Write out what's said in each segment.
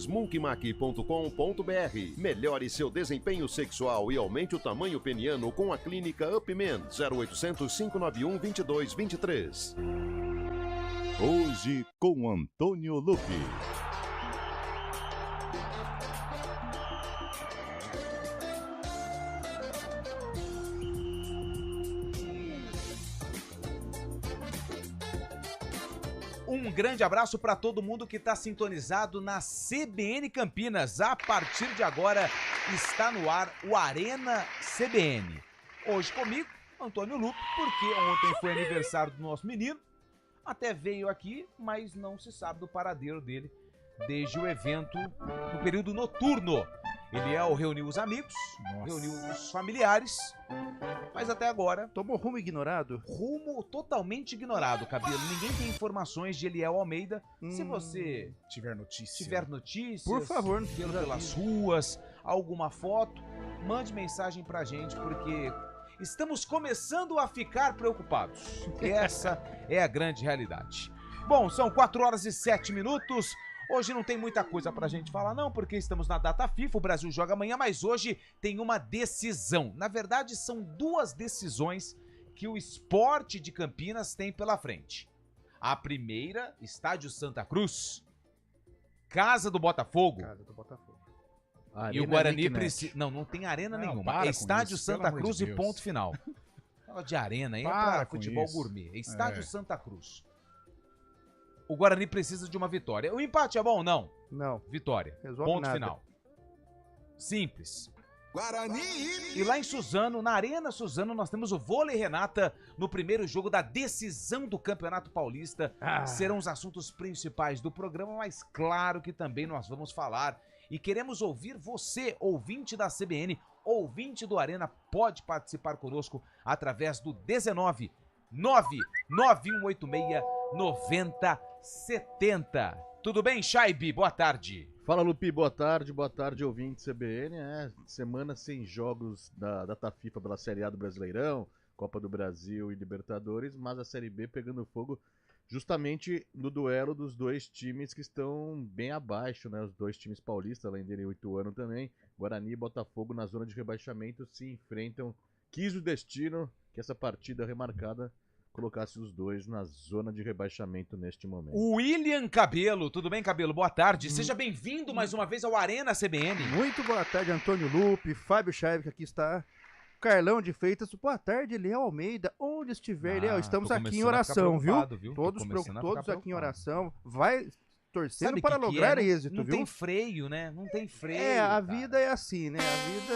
Multimac.com.br. Melhore seu desempenho sexual e aumente o tamanho peniano com a clínica Upman 0800 591 2223. Hoje com Antônio Lupi. Um grande abraço para todo mundo que está sintonizado na CBN Campinas. A partir de agora está no ar o Arena CBN. Hoje comigo, Antônio Lupi, porque ontem foi aniversário do nosso menino. Até veio aqui, mas não se sabe do paradeiro dele desde o evento no período noturno. Ele reuniu os amigos, reuniu os familiares, mas até agora... Tomou rumo ignorado? Rumo totalmente ignorado, Cabelo. Ninguém tem informações de Eliel Almeida. Se você tiver notícias, por favor, pelas ruas, alguma foto, mande mensagem pra gente, porque estamos começando a ficar preocupados. Essa é a grande realidade. Bom, são 4h07. Hoje não tem muita coisa pra gente falar não, porque estamos na data FIFA, o Brasil joga amanhã, mas hoje tem uma decisão. Na verdade, são duas decisões que o Sport de Campinas tem pela frente. A primeira, Estádio Santa Cruz, Casa do Botafogo. Casa do Botafogo. E o Guarani precisa... Não tem arena nenhuma. É Estádio isso, Santa Cruz e ponto final. Fala de arena aí, é pra futebol gourmet. É Estádio Santa Cruz. O Guarani precisa de uma vitória. O empate é bom? Não. Não. Vitória. Resolve ponto nada. final. Simples. Guarani! E lá em Suzano, na Arena Suzano, nós temos o Vôlei Renata no primeiro jogo da decisão do Campeonato Paulista. Serão os assuntos principais do programa, mas claro que também nós vamos falar. E queremos ouvir você, ouvinte da CBN, ouvinte do Arena, pode participar conosco através do 19 99186 9070. Tudo bem, Chaibi? Boa tarde. Fala, Lupi, boa tarde ouvinte CBN. Semana sem jogos da data FIFA pela Série A do Brasileirão, Copa do Brasil e Libertadores, mas a Série B pegando fogo justamente no duelo dos dois times que estão bem abaixo, né? Os dois times paulistas, além dele, 8 anos também, Guarani e Botafogo na zona de rebaixamento se enfrentam. Quis o destino que essa partida remarcada colocasse os dois na zona de rebaixamento neste momento. William Cabelo, tudo bem, Cabelo? Boa tarde. Seja bem-vindo mais uma vez ao Arena CBN. Muito boa tarde, Antônio Lupi, Fábio Chaves, que aqui está, Carlão de Freitas, boa tarde, Eliel Almeida, onde estiver, Eliel, estamos aqui em oração, viu? Todos aqui em oração, vai torcendo Sabe para que lograr é? êxito, não viu? Não tem freio, né? Não tem freio. A vida é assim, né? A vida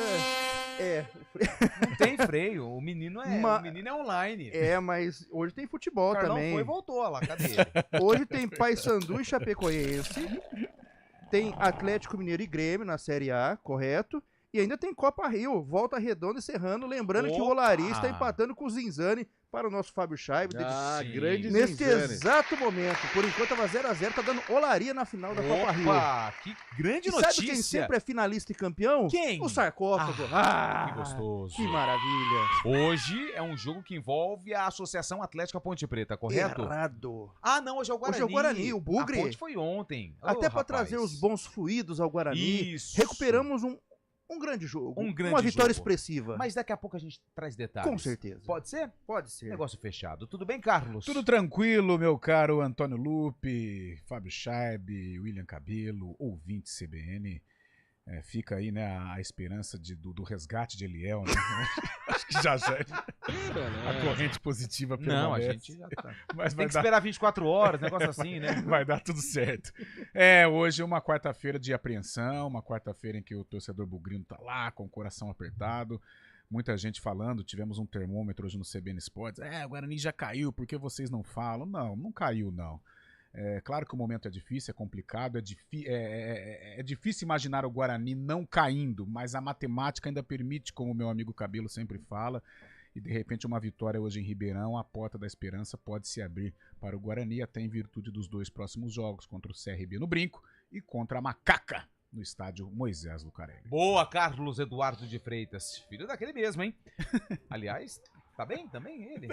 não tem freio. O menino é online. Mas hoje tem futebol Carlão também. foi e voltou lá, cadê ele? Hoje tem Paysandu e Chapecoense, tem Atlético Mineiro e Grêmio na Série A, correto? E ainda tem Copa Rio, Volta Redonda e Serrano, lembrando que o Olaria está empatando com o Zinzane para o nosso Fábio Chaves. Grande neste Zinzane. exato momento. Por enquanto tava 0x0, tá dando Olaria na final da Copa Rio. Que grande E notícia. sabe quem sempre é finalista e campeão? Quem? O sarcófago. Que gostoso. Que maravilha. Hoje é um jogo que envolve a Associação Atlética Ponte Preta, correto? Errado. Não, hoje é o Guarani. Hoje é o Guarani, o Bugre. A Ponte foi ontem. Até para trazer os bons fluidos ao Guarani. Isso. Recuperamos um grande jogo. Uma vitória expressiva. Mas daqui a pouco a gente traz detalhes. Com certeza. Pode ser? Pode ser. Negócio fechado. Tudo bem, Carlos? Tudo tranquilo, meu caro Antônio Lupi, Fábio Chaib, William Cabelo, ouvinte CBN. Fica aí, né, a esperança do resgate de Eliel, né? Acho que já a corrente positiva permanece. Não, a gente já tá. Mas tem que esperar 24 horas, negócio assim, né? Vai dar tudo certo. Hoje é uma quarta-feira de apreensão, uma quarta-feira em que o torcedor bugrino tá lá com o coração apertado. Muita gente falando, tivemos um termômetro hoje no CBN Sports. O Guarani já caiu, por que vocês não falam? Não caiu, não. Claro que o momento é difícil, é complicado, é difícil imaginar o Guarani não caindo, mas a matemática ainda permite, como o meu amigo Cabelo sempre fala, e de repente uma vitória hoje em Ribeirão, a porta da esperança pode se abrir para o Guarani, até em virtude dos dois próximos jogos, contra o CRB no Brinco e contra a Macaca no estádio Moisés Lucarelli. Boa, Carlos Eduardo de Freitas, filho daquele mesmo, hein? Aliás, Tá bem também ele?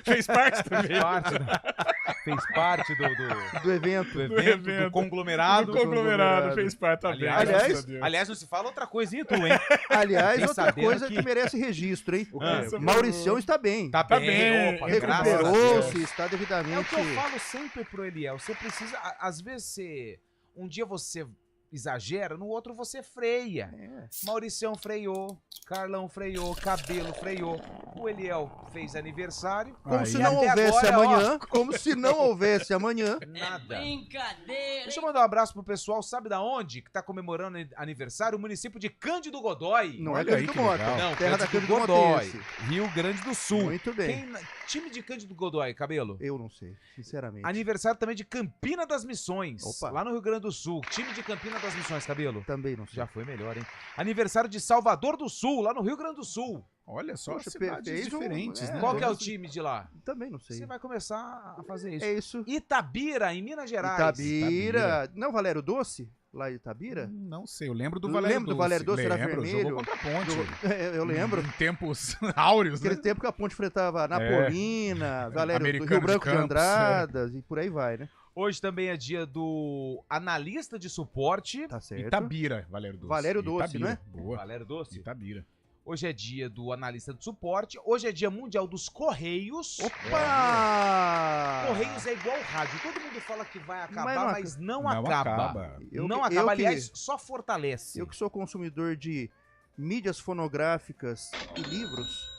Fez parte também. Fez parte do Do evento. evento, do conglomerado. Do conglomerado, fez parte também. Aliás, graças a Deus. Aliás, não se fala outra coisa, hein, tu, hein? Aliás, Fiquei outra sabendo coisa que- que merece registro, hein? quê? Mauricião está bem. Tá Tá bem, bem, opa, graças a Deus. Recuperou-se, está É o devidamente... que eu falo sempre pro Eliel. Você precisa, às vezes, um dia você exagera, no outro você freia. É. Mauricião freou, Carlão freou, Cabelo freou. O Eliel fez aniversário. Como Aí. se E não até houvesse agora, ó, amanhã. Como se não houvesse amanhã. Nada. Brincadeira. Deixa eu mandar um abraço pro pessoal, sabe da onde? Que tá comemorando aniversário? O município de Cândido Godói. Não Olha é aí Cândido que Mota. legal. Não, Terra da Cândido Cândido Godói, Motense. Rio Grande do Sul. Muito bem. Time de Cândido Godói, Cabelo. Eu não sei, sinceramente. Aniversário também de Campina das Missões, Opa. lá no Rio Grande do Sul. Time de Campina das Missões, Cabelo. Também não sei. Já foi melhor, hein? Aniversário de Salvador do Sul, lá no Rio Grande do Sul. Olha só, Poxa, cidades fez um- diferentes, é, né? Qual que é o todas- time de lá? Também não sei. Você vai começar a fazer isso. É isso. Itabira, em Minas Gerais. Itabira. Não, Valério Doce? Lá em Itabira? Não sei, eu lembro do Eu Valério lembro do Doce. Valério Doce, era Lembro, vermelho. jogou contra a Ponte. Eu lembro. Em tempos áureos, Aquele né? tempo que a ponte fretava Napolina, Valério do Americano Rio de Branco de Campos, Andradas e por aí vai, né? Hoje também é dia do analista de suporte. Tá certo. Itabira, Valério Doce. Valério Doce, Itabira. né? Boa. Valério Doce. Itabira. Hoje é dia do analista de suporte. Hoje é dia mundial dos Correios. Opa! Correios é igual rádio. Todo mundo fala que vai acabar, Mas não mas não, Não acaba. acaba. Não eu acaba. que- Aliás, só fortalece. Eu que sou consumidor de mídias fonográficas e livros,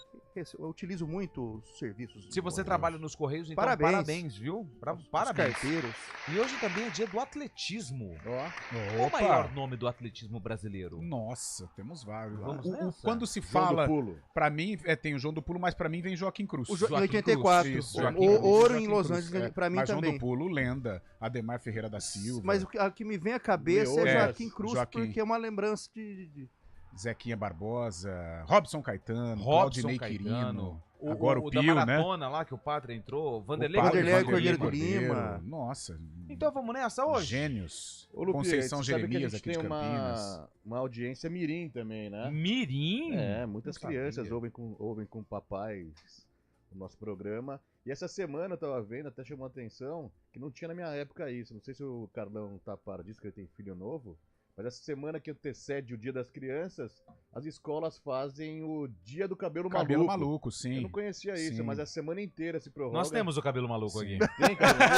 eu utilizo muito os serviços. Se você trabalha nos Correios, então Parabéns. parabéns, viu? Os Parabéns. carteiros. E hoje também é dia do atletismo. Ó, Qual o maior nome do atletismo brasileiro? Nossa, temos vários. Vamos O- nessa? quando se João do fala, pulo. pra mim, tem o João do Pulo, mas pra mim vem Joaquim Cruz. Em Joaquim 84. Cruz, Isso, o Joaquim Cruz, Ouro Joaquim em Los Cruz, Angeles, é. pra mim Mas também. João do Pulo, lenda. Ademar Ferreira da Silva. Mas a que me vem à cabeça é Leônidas, Joaquim Cruz, Joaquim. porque é uma lembrança de... Zequinha Barbosa, Robson Caetano, Robson Claudinei Caetano. Quirino, agora o da Pio, né? maratona lá que o Pátria entrou, Vanderlei O padre Vanderlei Cordeiro. Cordeiro do Lima. Nossa. Então vamos nessa hoje? Gênios. Ô, Lupi, Conceição você sabe que a Jeremias gente aqui de tem Campinas. uma audiência mirim também, né? Mirim? É, muitas Não crianças sabia. ouvem com papais o nosso programa. E essa semana eu tava vendo, até chamou a atenção, que não tinha na minha época isso. Não sei se o Carlão Tapara disse que ele tem filho novo, mas essa semana que antecede o Dia das Crianças, as escolas fazem o Dia do Cabelo Cabelo Maluco. maluco, sim. Eu não conhecia isso, Sim. mas a semana inteira se prorroga. Nós temos o cabelo maluco Sim. aqui. Tem cabelo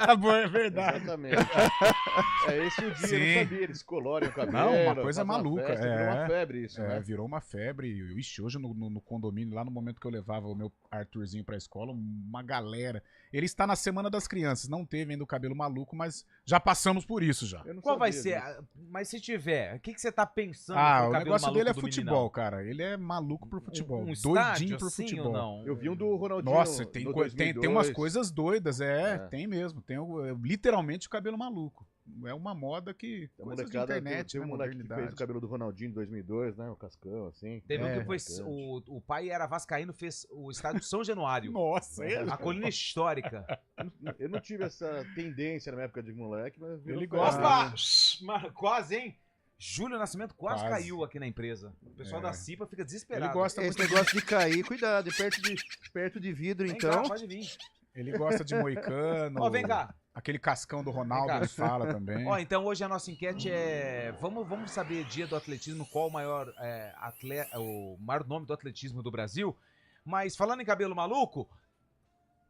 maluco? É verdade. Exatamente. É esse o dia, eu Sim. não sabia. Eles colorem o cabelo. Não, uma coisa fazem uma maluca, festa, é. virou uma febre isso, É, né? virou uma febre. Ixi, hoje no condomínio, lá no momento que eu levava o meu Arthurzinho pra escola, uma galera. Ele está na Semana das Crianças. Não teve ainda o cabelo maluco, mas já passamos por isso já. Eu não Qual vai sabia ser? disso. Mas se tiver, o que você tá pensando Ah, pro o cabelo negócio maluco dele é do futebol, meninão? cara. Ele é maluco por futebol. Um doidinho estádio por assim futebol. ou não? Eu vi um do Ronaldinho. Nossa, tem, no tem 2002. umas coisas doidas, É. tem mesmo. Tem literalmente o cabelo maluco. É uma moda que. A Coisas de molecada, internet, tem um né, moleque que fez modernidade. o cabelo do Ronaldinho em 2002, né? O Cascão, assim. Teve um É, que foi. bastante. O pai era vascaíno, fez o estádio São Januário. Nossa, é. A colina histórica. Eu não tive essa tendência na minha época de moleque, mas virou Ele febre. gosta- Opa! Mas quase, hein? Júlio Nascimento quase Quase. caiu aqui na empresa. O pessoal É. da CIPA fica desesperado. Ele gosta Esse muito. negócio de cair, cuidado, e perto de vidro, Vem então. cá, pode vir. Ele gosta de moicano. Ó, vem cá. Aquele cascão do Ronaldo, Vem cá. ele fala também. Ó, então hoje a nossa enquete é. Vamos saber, dia do atletismo, qual o maior o maior nome do atletismo do Brasil. Mas falando em cabelo maluco,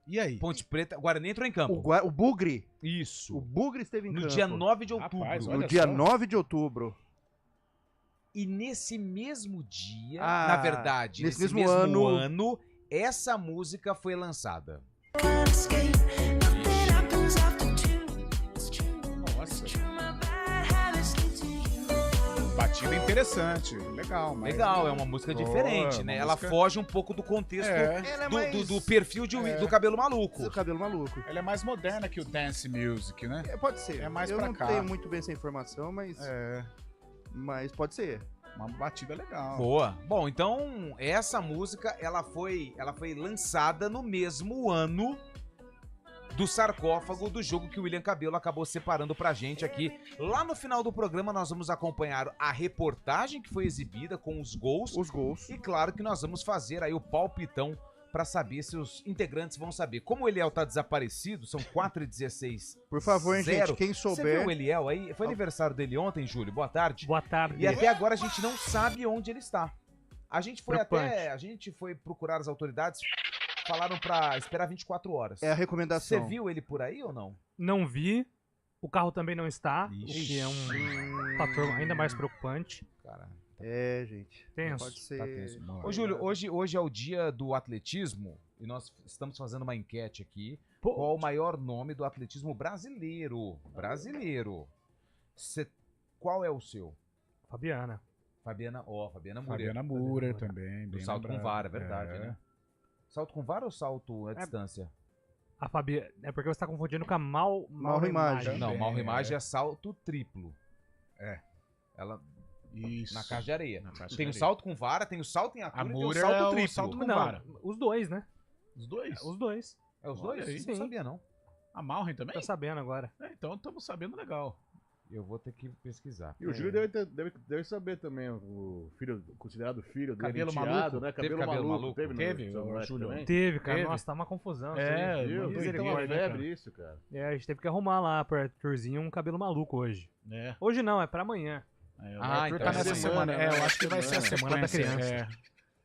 E aí? Ponte Preta, Guarani entrou em campo. O Bugre. Isso. O Bugre esteve em No campo. dia 9 de outubro. Rapaz, No olha dia só. 9 de outubro. E nesse mesmo dia, Ah, na verdade, nesse nesse mesmo mesmo ano- ano, essa música foi lançada. Nossa. Batida interessante. Legal, mas. Legal, é uma música Boa, diferente, uma né? Ela música- foge um pouco do contexto É. Ela é do, mais... do perfil do cabelo maluco. do cabelo maluco. Ela é mais moderna que o dance music, né? Pode ser. É mais Eu pra não cá. tenho muito bem essa informação, É. mas pode ser. Uma batida legal. Boa. Bom, então essa música ela foi lançada no mesmo ano do sarcófago do jogo que o William Cabelo acabou separando pra gente aqui. Lá no final do programa nós vamos acompanhar a reportagem que foi exibida com os gols Os gols. e claro que nós vamos fazer aí o palpitão pra saber se os integrantes vão saber. Como o Eliel tá desaparecido, são 4h16. Por favor, hein, Zero. gente, quem Você viu souber... o Eliel aí? Foi aniversário dele ontem, Júlio. Boa tarde. Boa tarde. E até agora a gente não sabe onde ele está. A gente foi Preocupante. a gente foi procurar as autoridades, falaram pra esperar 24 horas. É a recomendação. Você viu ele por aí ou não? Não vi. O carro também não está, o Ixi. que é um fator ainda mais preocupante. Cara, É, gente. Tenso. Pode ser... tá tenso. Ô, Júlio, hoje é o dia do atletismo e nós estamos fazendo uma enquete aqui. Pô. Qual o maior nome do atletismo brasileiro? Brasileiro. Qual é o seu? Fabiana. Fabiana Murer. Fabiana Murer também. Do bem salto com lembrado. vara, é verdade, né? Salto com vara ou salto à distância? A Fabiana. É porque você está confundindo com a Mal Imagem. Não, Também, Malrimagem é salto triplo. É. Ela Isso. na caixa de areia. Na caixa de Tem o areia. salto com vara, tem o salto em altura A e tem o Murer salto é o triplo. salto com Não, vara. os dois, né? Os dois? Os dois. É os Olha dois? aí. Não Sim. sabia, não. A Malren também? Tô sabendo agora. Então estamos sabendo legal. Eu vou ter que pesquisar. E o Júlio deve saber também, o filho, considerado filho dele, Cabelo enteado, maluco. né? Teve Cabelo cabelo maluco. maluco? Teve, Teve, no o Moleque Júlio. também? Teve, cara. Teve. Nossa, tá uma confusão. É, isso aí. Viu? muito Então é misericórdia, né, febre cara? isso, cara. É, a gente teve que arrumar lá pro Arthurzinho um cabelo maluco hoje. É. Hoje não, é pra amanhã. O Ah, Arthur então tá é nessa semana, semana. né? Eu acho que vai ser a Semana semana da criança. É.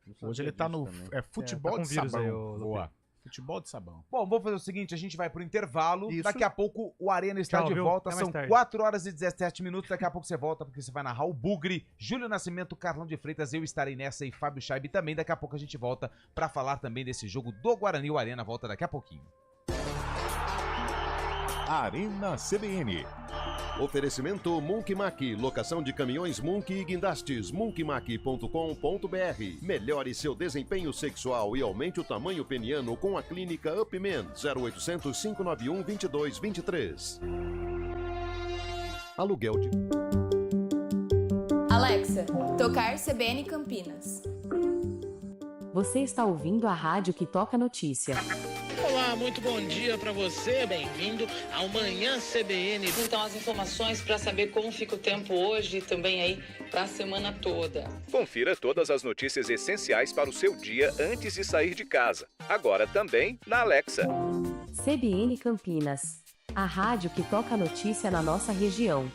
Não sabia Hoje ele tá disso no também. futebol tá com de vírus aí, sabão. ô, Lupe. Boa. Futebol de sabão. Bom, vamos fazer o seguinte, a gente vai pro intervalo, Isso. daqui a pouco o Arena está Tchau, de viu? volta, Até mais são tarde. 4h17, daqui a pouco você volta, porque você vai narrar o Bugre, Júlio Nascimento, Carlão de Freitas, eu estarei nessa e Fábio Scheibe também, daqui a pouco a gente volta pra falar também desse jogo do Guarani, o Arena volta daqui a pouquinho. Arena CBN. Oferecimento Munk Mac, locação de caminhões Munk e guindastes, munkmac.com.br. Melhore seu desempenho sexual e aumente o tamanho peniano com a clínica UpMen, 0800 591 2223. Aluguel de... Alexa, tocar CBN Campinas. Você está ouvindo a rádio que toca notícia. Olá, muito bom dia para você. Bem-vindo ao Manhã CBN. Então, as informações para saber como fica o tempo hoje e também aí para a semana toda. Confira todas as notícias essenciais para o seu dia antes de sair de casa. Agora também na Alexa. CBN Campinas. A rádio que toca notícia na nossa região.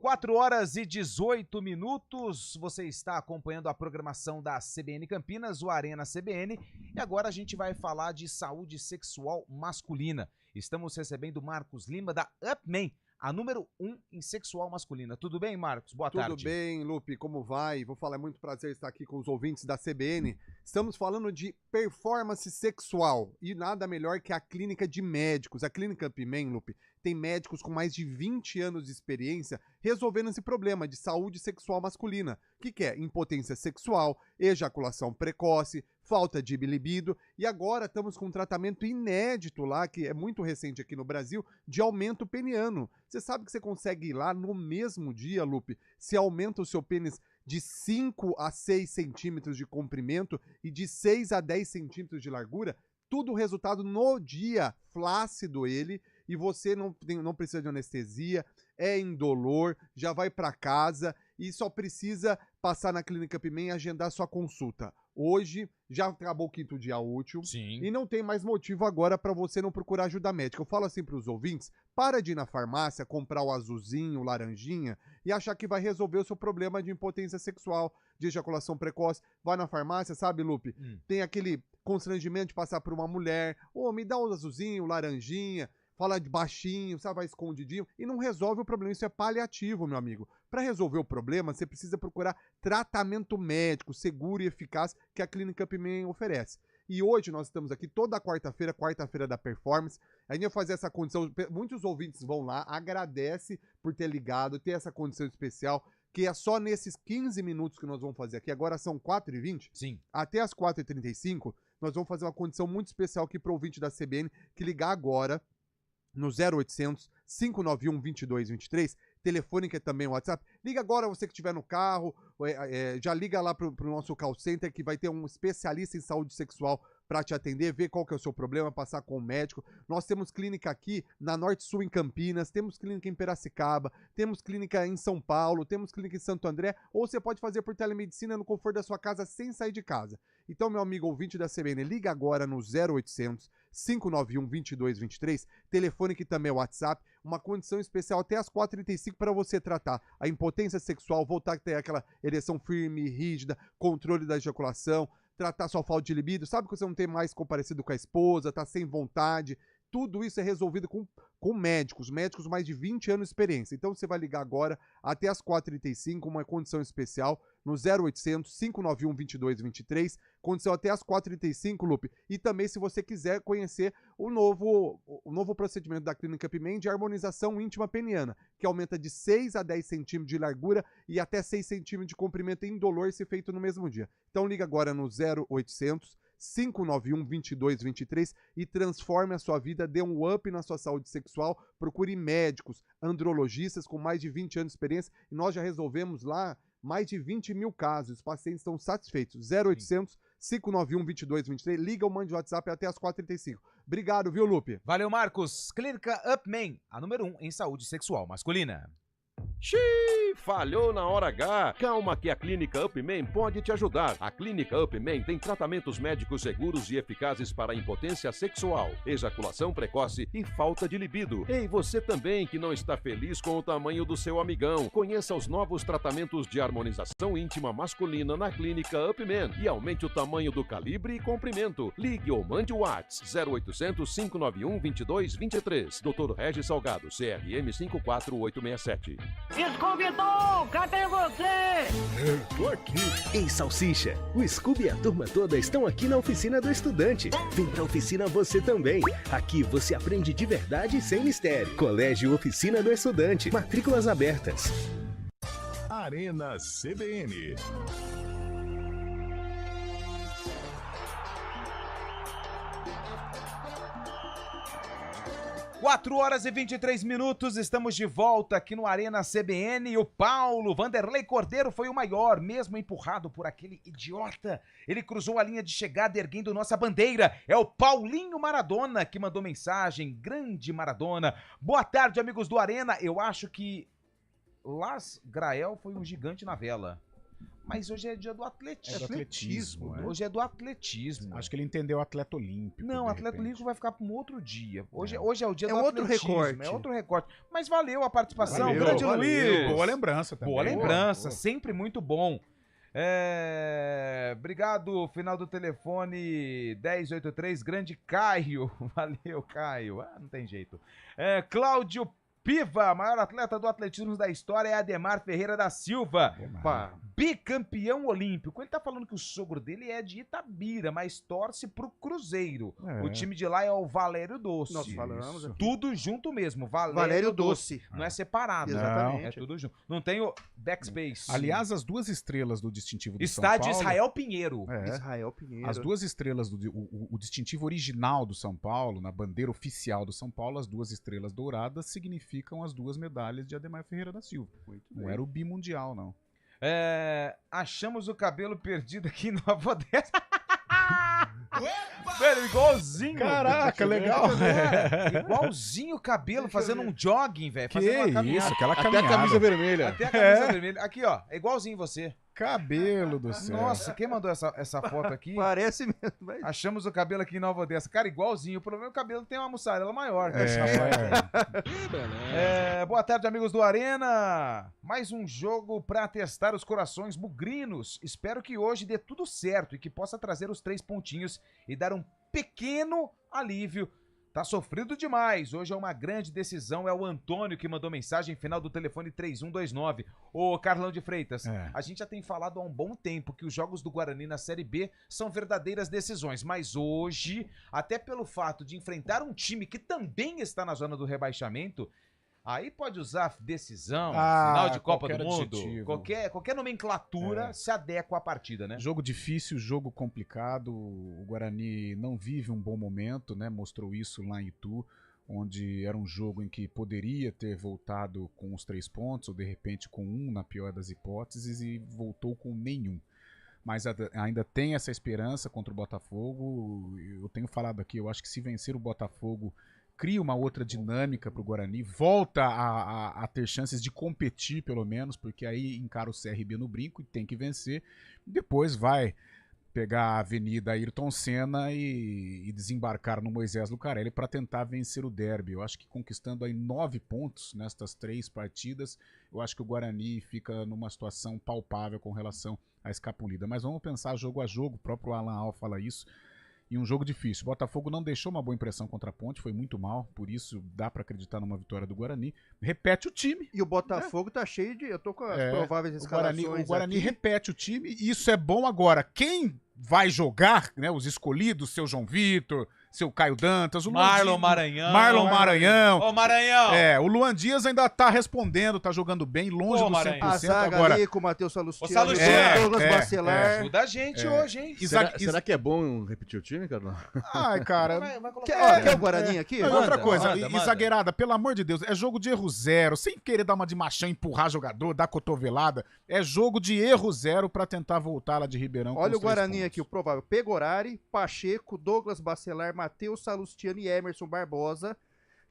4h18, você está acompanhando a programação da CBN Campinas, o Arena CBN, e agora a gente vai falar de saúde sexual masculina. Estamos recebendo Marcos Lima da UpMen, a número 1 em sexual masculina. Tudo bem, Marcos? Boa tarde. Tudo bem, Lupe, como vai? Vou falar, é muito prazer estar aqui com os ouvintes da CBN. Estamos falando de performance sexual e nada melhor que a clínica de médicos. A clínica UpMen, Lupe, tem médicos com mais de 20 anos de experiência resolvendo esse problema de saúde sexual masculina. O que é? Impotência sexual, ejaculação precoce, falta de libido, e agora estamos com um tratamento inédito lá, que é muito recente aqui no Brasil, de aumento peniano. Você sabe que você consegue ir lá no mesmo dia, Lupe, se aumenta o seu pênis de 5 a 6 centímetros de comprimento e de 6 a 10 centímetros de largura, tudo resultado no dia, flácido ele, e você não precisa de anestesia, é indolor, já vai para casa e só precisa passar na Clínica UpMen e agendar sua consulta. Hoje já acabou o quinto dia útil. Sim. E não tem mais motivo agora para você não procurar ajuda médica. Eu falo assim para os ouvintes, para de ir na farmácia, comprar o azulzinho, o laranjinha e achar que vai resolver o seu problema de impotência sexual, de ejaculação precoce. Vai na farmácia, sabe, Lupe? Tem aquele constrangimento de passar por uma mulher, me dá o azulzinho, o laranjinha, fala de baixinho, sabe, vai escondidinho, e não resolve o problema. Isso é paliativo, meu amigo. Para resolver o problema, você precisa procurar tratamento médico, seguro e eficaz que a Clínica UpMen oferece. E hoje nós estamos aqui toda quarta-feira, quarta-feira da Performance. A gente vai fazer essa condição, muitos ouvintes vão lá, agradece por ter ligado, ter essa condição especial, que é só nesses 15 minutos que nós vamos fazer aqui. Agora são 4h20. Sim. Até as 4h35, nós vamos fazer uma condição muito especial aqui para o ouvinte da CBN, que ligar agora no 0800 591 2223, telefone que é também o WhatsApp. Liga agora você que estiver no carro, já liga lá pro nosso call center que vai ter um especialista em saúde sexual para te atender, ver qual que é o seu problema, passar com o médico. Nós temos clínica aqui na Norte Sul em Campinas, temos clínica em Piracicaba, temos clínica em São Paulo, temos clínica em Santo André, ou você pode fazer por telemedicina no conforto da sua casa sem sair de casa. Então, meu amigo ouvinte da CBN, liga agora no 0800 591 2223, telefone que também é WhatsApp, uma condição especial até às 4h35 para você tratar a impotência sexual, voltar a ter aquela ereção firme, rígida, controle da ejaculação, tratar sua falta de libido, sabe que você não tem mais comparecido com a esposa, tá sem vontade, tudo isso é resolvido com médicos mais de 20 anos de experiência. Então você vai ligar agora até às 4h35, uma condição especial, no 0800 591 2223, condição até às 4h35, Lupe. E também se você quiser conhecer o novo procedimento da Clínica Upman de harmonização íntima peniana, que aumenta de 6 a 10 centímetros de largura e até 6 centímetros de comprimento indolor se feito no mesmo dia. Então liga agora no 0800 591 2223 e transforme a sua vida, dê um up na sua saúde sexual, procure médicos, andrologistas com mais de 20 anos de experiência e nós já resolvemos lá mais de 20 mil casos, os pacientes estão satisfeitos. 0800 591 2223, liga ou mande o WhatsApp até às 4h35. Obrigado, viu, Lupe? Valeu, Marcos. Clínica Upman, a número 1 em saúde sexual masculina. Xiii, falhou na hora H. Calma que a Clínica Upman pode te ajudar. A Clínica Upman tem tratamentos médicos seguros e eficazes para impotência sexual, ejaculação precoce e falta de libido. Ei, você também que não está feliz com o tamanho do seu amigão, conheça os novos tratamentos de harmonização íntima masculina na Clínica Upman e aumente o tamanho do calibre e comprimento. Ligue ou mande o WhatsApp 0800 591 2223. Dr. Regis Salgado, CRM 54867. Scooby-Doo, cadê você? Eu tô aqui. Ei, Salsicha, o Scooby e a turma toda estão aqui na Oficina do Estudante. Vem pra oficina você também. Aqui você aprende de verdade e sem mistério. Colégio Oficina do Estudante. Matrículas abertas. Arena CBN. 4h23, estamos de volta aqui no Arena CBN e o Paulo Vanderlei Cordeiro foi o maior, mesmo empurrado por aquele idiota. Ele cruzou a linha de chegada erguendo nossa bandeira. É o Paulinho Maradona que mandou mensagem. Grande Maradona. Boa tarde, amigos do Arena. Eu acho que Las Grael foi um gigante na vela. Mas hoje é dia do atletismo. Hoje é do atletismo. Acho que ele entendeu o atleta olímpico. Não, o atleta olímpico vai ficar para um outro dia. Hoje é o dia do outro atletismo. recorte. É outro recorte. Mas valeu a participação. Valeu, Grande valeu. Luiz. Boa lembrança também. Boa lembrança. Boa. Sempre muito bom. Obrigado, final do telefone 1083, grande Caio. Valeu, Caio. Não tem jeito. Cláudio Piva, maior atleta do atletismo da história, é Ademar Ferreira da Silva. Bicampeão olímpico. Ele tá falando que o sogro dele é de Itabira, mas torce pro Cruzeiro. O time de lá é o Valério Doce. Nós falamos aqui. Tudo junto mesmo. Valério Doce. Não é separado. Exatamente. Não, é tudo junto. Não tem o backspace. Aliás, as duas estrelas do distintivo do Estádio São Paulo... Israel Pinheiro. Israel Pinheiro. As duas estrelas o distintivo original do São Paulo, na bandeira oficial do São Paulo, as duas estrelas douradas significam as duas medalhas de Ademar Ferreira da Silva. Não era o bimundial, não. Achamos o cabelo perdido aqui em Nova Odessa. Velho, igualzinho. Caraca, legal. Igualzinho o cabelo, fazendo um jogging, velho. Que Fazendo uma caminhada. isso, aquela Até caminhada. a camisa vermelha. Até a camisa vermelha. Aqui, ó. É igualzinho você. Cabelo do céu. Nossa, quem mandou essa foto aqui? Parece mesmo. Mas... Achamos o cabelo aqui em Nova Odessa. Cara, igualzinho. O problema é que o cabelo tem uma mussarela maior. Boa tarde, amigos do Arena. Mais um jogo pra testar os corações bugrinos. Espero que hoje dê tudo certo e que possa trazer os 3 pontinhos e dar um pequeno alívio. Tá sofrido demais. Hoje é uma grande decisão. É o Antônio que mandou mensagem final do telefone 3129. Ô, Carlão de Freitas, a gente já tem falado há um bom tempo que os jogos do Guarani na Série B são verdadeiras decisões. Mas hoje, até pelo fato de enfrentar um time que também está na zona do rebaixamento, aí pode usar decisão, final de Copa do Mundo, qualquer nomenclatura se adequa à partida, né? Jogo difícil, jogo complicado. O Guarani não vive um bom momento, né? Mostrou isso lá em Itu, onde era um jogo em que poderia ter voltado com os 3 pontos, ou de repente com 1 na pior das hipóteses, e voltou com nenhum. mas ainda tem essa esperança contra o Botafogo. Eu tenho falado aqui, eu acho que se vencer o Botafogo, cria uma outra dinâmica para o Guarani, volta a ter chances de competir pelo menos, porque aí encara o CRB no brinco e tem que vencer, depois vai pegar a Avenida Ayrton Senna e desembarcar no Moisés Lucarelli para tentar vencer o derby. Eu acho que conquistando aí 9 pontos nestas 3 partidas, eu acho que o Guarani fica numa situação palpável com relação à escapulida. Mas vamos pensar jogo a jogo, o próprio Alan Al fala isso, e um jogo difícil. O Botafogo não deixou uma boa impressão contra a Ponte, foi muito mal, por isso dá para acreditar numa vitória do Guarani. Repete o time. E o Botafogo tá cheio de... Eu tô com as prováveis escalações O Guarani aqui. repete o time, e isso é bom agora. Quem vai jogar, né, os escolhidos, seu João Vitor, seu Caio Dantas, o Marlon Maranhão. Marlon Maranhão. Ô, Maranhão! O Luan Dias ainda tá respondendo, tá jogando bem, longe do 100%. A zaga agora. ali com o Matheus Salustiano, Douglas Bacelar. Ajuda a gente hoje, hein? Será que é bom repetir o time, Carlão? Ai, cara. Quer o Guarani aqui? Outra coisa, manda. zagueirada, pelo amor de Deus, é jogo de erro zero, sem querer dar uma de machão, empurrar jogador, dar cotovelada, é jogo de erro zero pra tentar voltar lá de Ribeirão. Olha o Guarani aqui, o provável. Pegorari, Pacheco, Douglas Bacelar, Matheus Salustiano e Emerson Barbosa,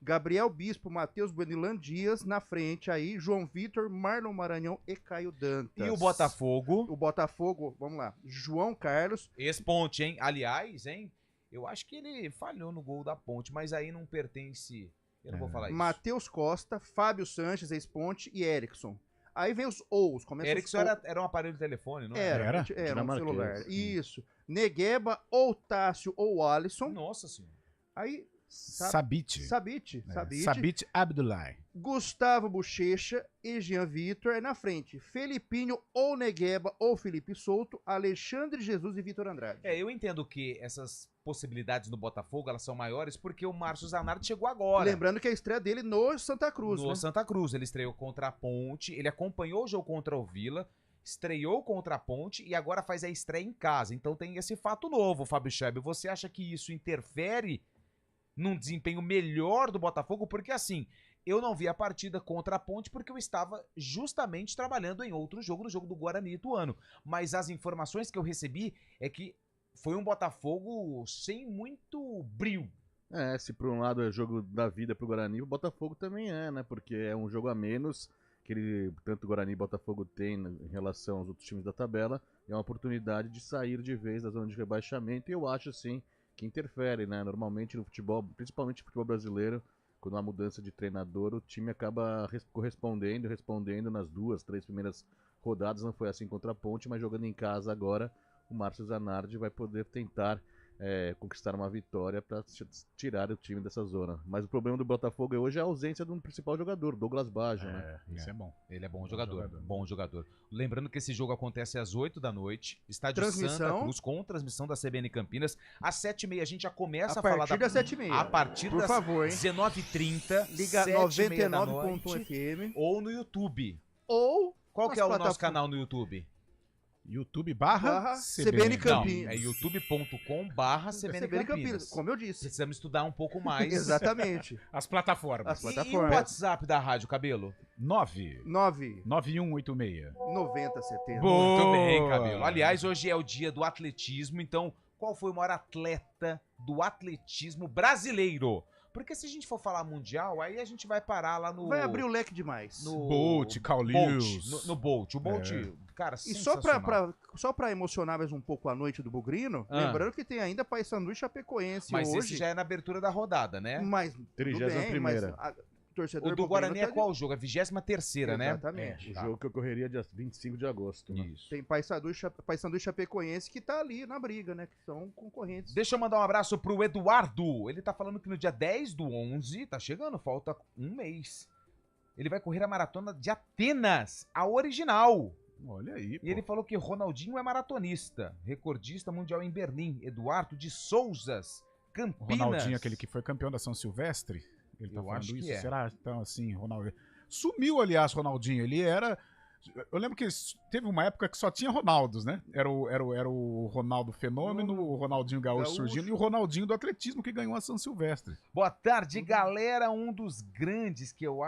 Gabriel Bispo, Matheus Buenilan Dias, na frente aí, João Vitor, Marlon Maranhão e Caio Dantas. E o Botafogo? O Botafogo, vamos lá, João Carlos. Ex-Ponte, hein? Aliás, hein? Eu acho que ele falhou no gol da Ponte, mas aí não pertence... Eu não vou falar isso. Matheus Costa, Fábio Sanches, ex-Ponte e Erickson. Aí vem os Ous. Erickson era um aparelho de telefone, não era? Era um celular. Isso. Negueba, ou Tássio, ou Alisson. Nossa senhora. Aí... Sabit Abdullahi. Gustavo Bochecha e Jean Vitor é na frente. Felipinho ou Negueba ou Felipe Souto, Alexandre Jesus e Vitor Andrade. Eu entendo que essas possibilidades no Botafogo, elas são maiores porque o Márcio Zanardi chegou agora. Lembrando que a estreia dele no Santa Cruz, No Santa Cruz, ele estreou contra a Ponte, ele acompanhou o jogo contra o Vila, estreou contra a Ponte e agora faz a estreia em casa. Então tem esse fato novo, Fábio Scheb. Você acha que isso interfere num desempenho melhor do Botafogo? Porque assim, eu não vi a partida contra a Ponte porque eu estava justamente trabalhando em outro jogo, no jogo do Guarani Ituano. Mas as informações que eu recebi é que foi um Botafogo sem muito brilho. Se por um lado é jogo da vida pro Guarani, o Botafogo também né? Porque é um jogo a menos que tanto o Guarani e o Botafogo tem em relação aos outros times da tabela. É uma oportunidade de sair de vez da zona de rebaixamento e eu acho assim que interfere, né? Normalmente no futebol, principalmente no futebol brasileiro, quando há mudança de treinador, o time acaba respondendo nas 2, 3 primeiras rodadas. Não foi assim contra a Ponte, mas jogando em casa agora, o Márcio Zanardi vai poder tentar conquistar uma vitória para tirar o time dessa zona. Mas o problema do Botafogo hoje é a ausência de um principal jogador, Douglas Baggio, né? Isso é bom. Ele é bom jogador. Lembrando que esse jogo acontece às 8 da noite, estádio Santa Cruz, com transmissão da CBN Campinas. Às 7h30 a gente já começa a falar da... A partir das 7h30. A partir das 19h30. Liga 99.1 FM. Ou no YouTube. Ou... Qual que é o nosso canal no YouTube? YouTube/CBN Campinas. Não, é youtube.com/CBN Campinas. Como eu disse. Precisamos estudar um pouco mais. Exatamente. As plataformas. E o WhatsApp da rádio, Cabelo? 9070. 9186. Muito bem, Cabelo. Aliás, hoje é o dia do atletismo, então qual foi o maior atleta do atletismo brasileiro? Porque se a gente for falar mundial, aí a gente vai parar lá no... Vai abrir o leque demais. No Bolt, Carl Lewis. No Bolt. O Bolt, cara, e só pra emocionar mais um pouco a noite do Bugrino, lembrando que tem ainda Paysandu e Chapecoense mas hoje. Mas esse já é na abertura da rodada, né? Mas 31ª. O do Guarani é qual jogo? É 23ª, né? Exatamente. O jogo que ocorreria dia 25 de agosto. Isso. Tem Paysandu e Chapecoense que tá ali na briga, né? Que são concorrentes. Deixa eu mandar um abraço pro Eduardo. Ele tá falando que no dia 10/11, tá chegando, falta um mês. Ele vai correr a maratona de Atenas, a original. Olha aí, pô. E ele falou que Ronaldinho é maratonista, recordista mundial em Berlim. Eduardo de Souzas, Campinas. Ronaldinho, aquele que foi campeão da São Silvestre? Ele tá falando isso? Será? Então, assim, Ronaldinho... Sumiu, aliás, Ronaldinho. Ele era... Eu lembro que teve uma época que só tinha Ronaldos, né? Era o Ronaldo Fenômeno, o Ronaldinho Gaúcho surgindo e o Ronaldinho do atletismo que ganhou a São Silvestre. Boa tarde, galera. Um dos grandes que eu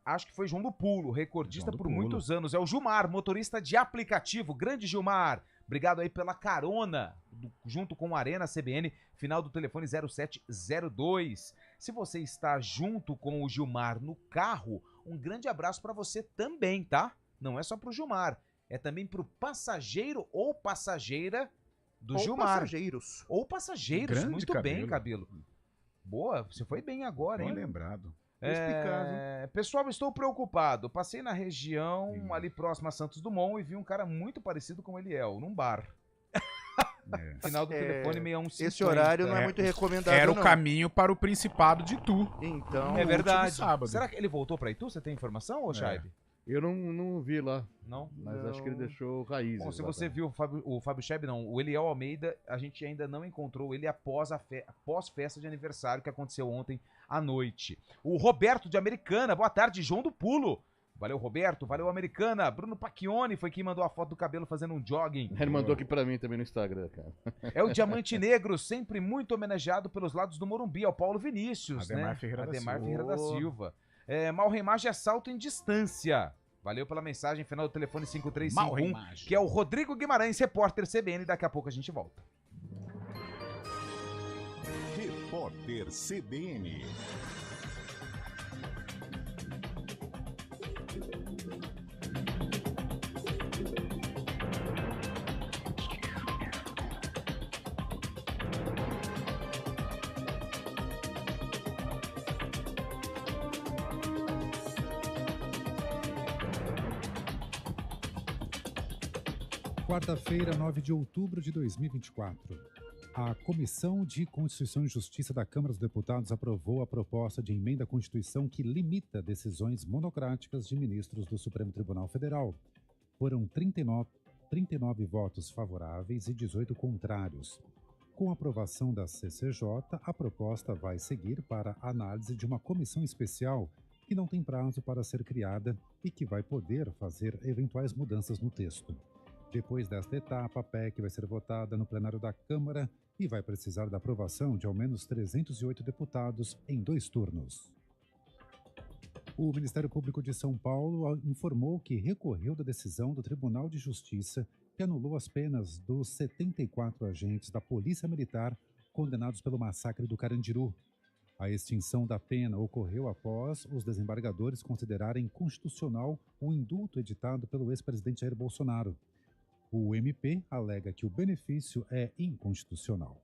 Acho que foi João do Pulo, recordista João do por Pulo. muitos anos. É o Gilmar, motorista de aplicativo. Grande Gilmar. Obrigado aí pela carona, junto com a Arena CBN, final do telefone 0702. Se você está junto com o Gilmar no carro, um grande abraço para você também, tá? Não é só pro Gilmar, é também pro passageiro ou passageira do Ou Gilmar. passageiros. Ou passageiros, Grande muito bem, Cabelo. Cabelo. Boa, você foi bem agora, Bem hein? lembrado. Pessoal, estou preocupado. Passei na região ali próximo a Santos Dumont e vi um cara muito parecido com o Eliel, num bar. Final do telefone 6150. Esse horário não é muito recomendado, Era o não. caminho para o Principado de Itu. Então, É verdade. sábado. Será que ele voltou pra Itu? Você tem informação, ô Chaibe? Eu não vi lá. Não? Mas acho que ele deixou raízes. Bom, se lá você também. viu o Fábio Chaibe, não, o Eliel Almeida, a gente ainda não encontrou ele após a festa de aniversário que aconteceu ontem à noite. O Roberto de Americana, boa tarde, João do Pulo. Valeu, Roberto, valeu, Americana. Bruno Pacchioni foi quem mandou a foto do cabelo fazendo um jogging. Ele mandou aqui pra mim também no Instagram, cara. É o Diamante Negro, sempre muito homenageado pelos lados do Morumbi, é o Paulo Vinícius, Ademar né? Ferreira da Ademar Silva. Ferreira da Silva. Malremagem é salto em distância. Valeu pela mensagem, final do telefone 5351, Malremagem. que é o Rodrigo Guimarães, repórter CBN. Daqui a pouco a gente volta. Repórter CBN. Quarta-feira, 9 de outubro de 2024. A Comissão de Constituição e Justiça da Câmara dos Deputados aprovou a proposta de emenda à Constituição que limita decisões monocráticas de ministros do Supremo Tribunal Federal. Foram 39 votos favoráveis e 18 contrários. Com a aprovação da CCJ, a proposta vai seguir para a análise de uma comissão especial que não tem prazo para ser criada e que vai poder fazer eventuais mudanças no texto. Depois desta etapa, a PEC vai ser votada no plenário da Câmara e vai precisar da aprovação de ao menos 308 deputados em 2 turnos. O Ministério Público de São Paulo informou que recorreu da decisão do Tribunal de Justiça que anulou as penas dos 74 agentes da Polícia Militar condenados pelo massacre do Carandiru. A extinção da pena ocorreu após os desembargadores considerarem constitucional o indulto editado pelo ex-presidente Jair Bolsonaro. O MP alega que o benefício é inconstitucional.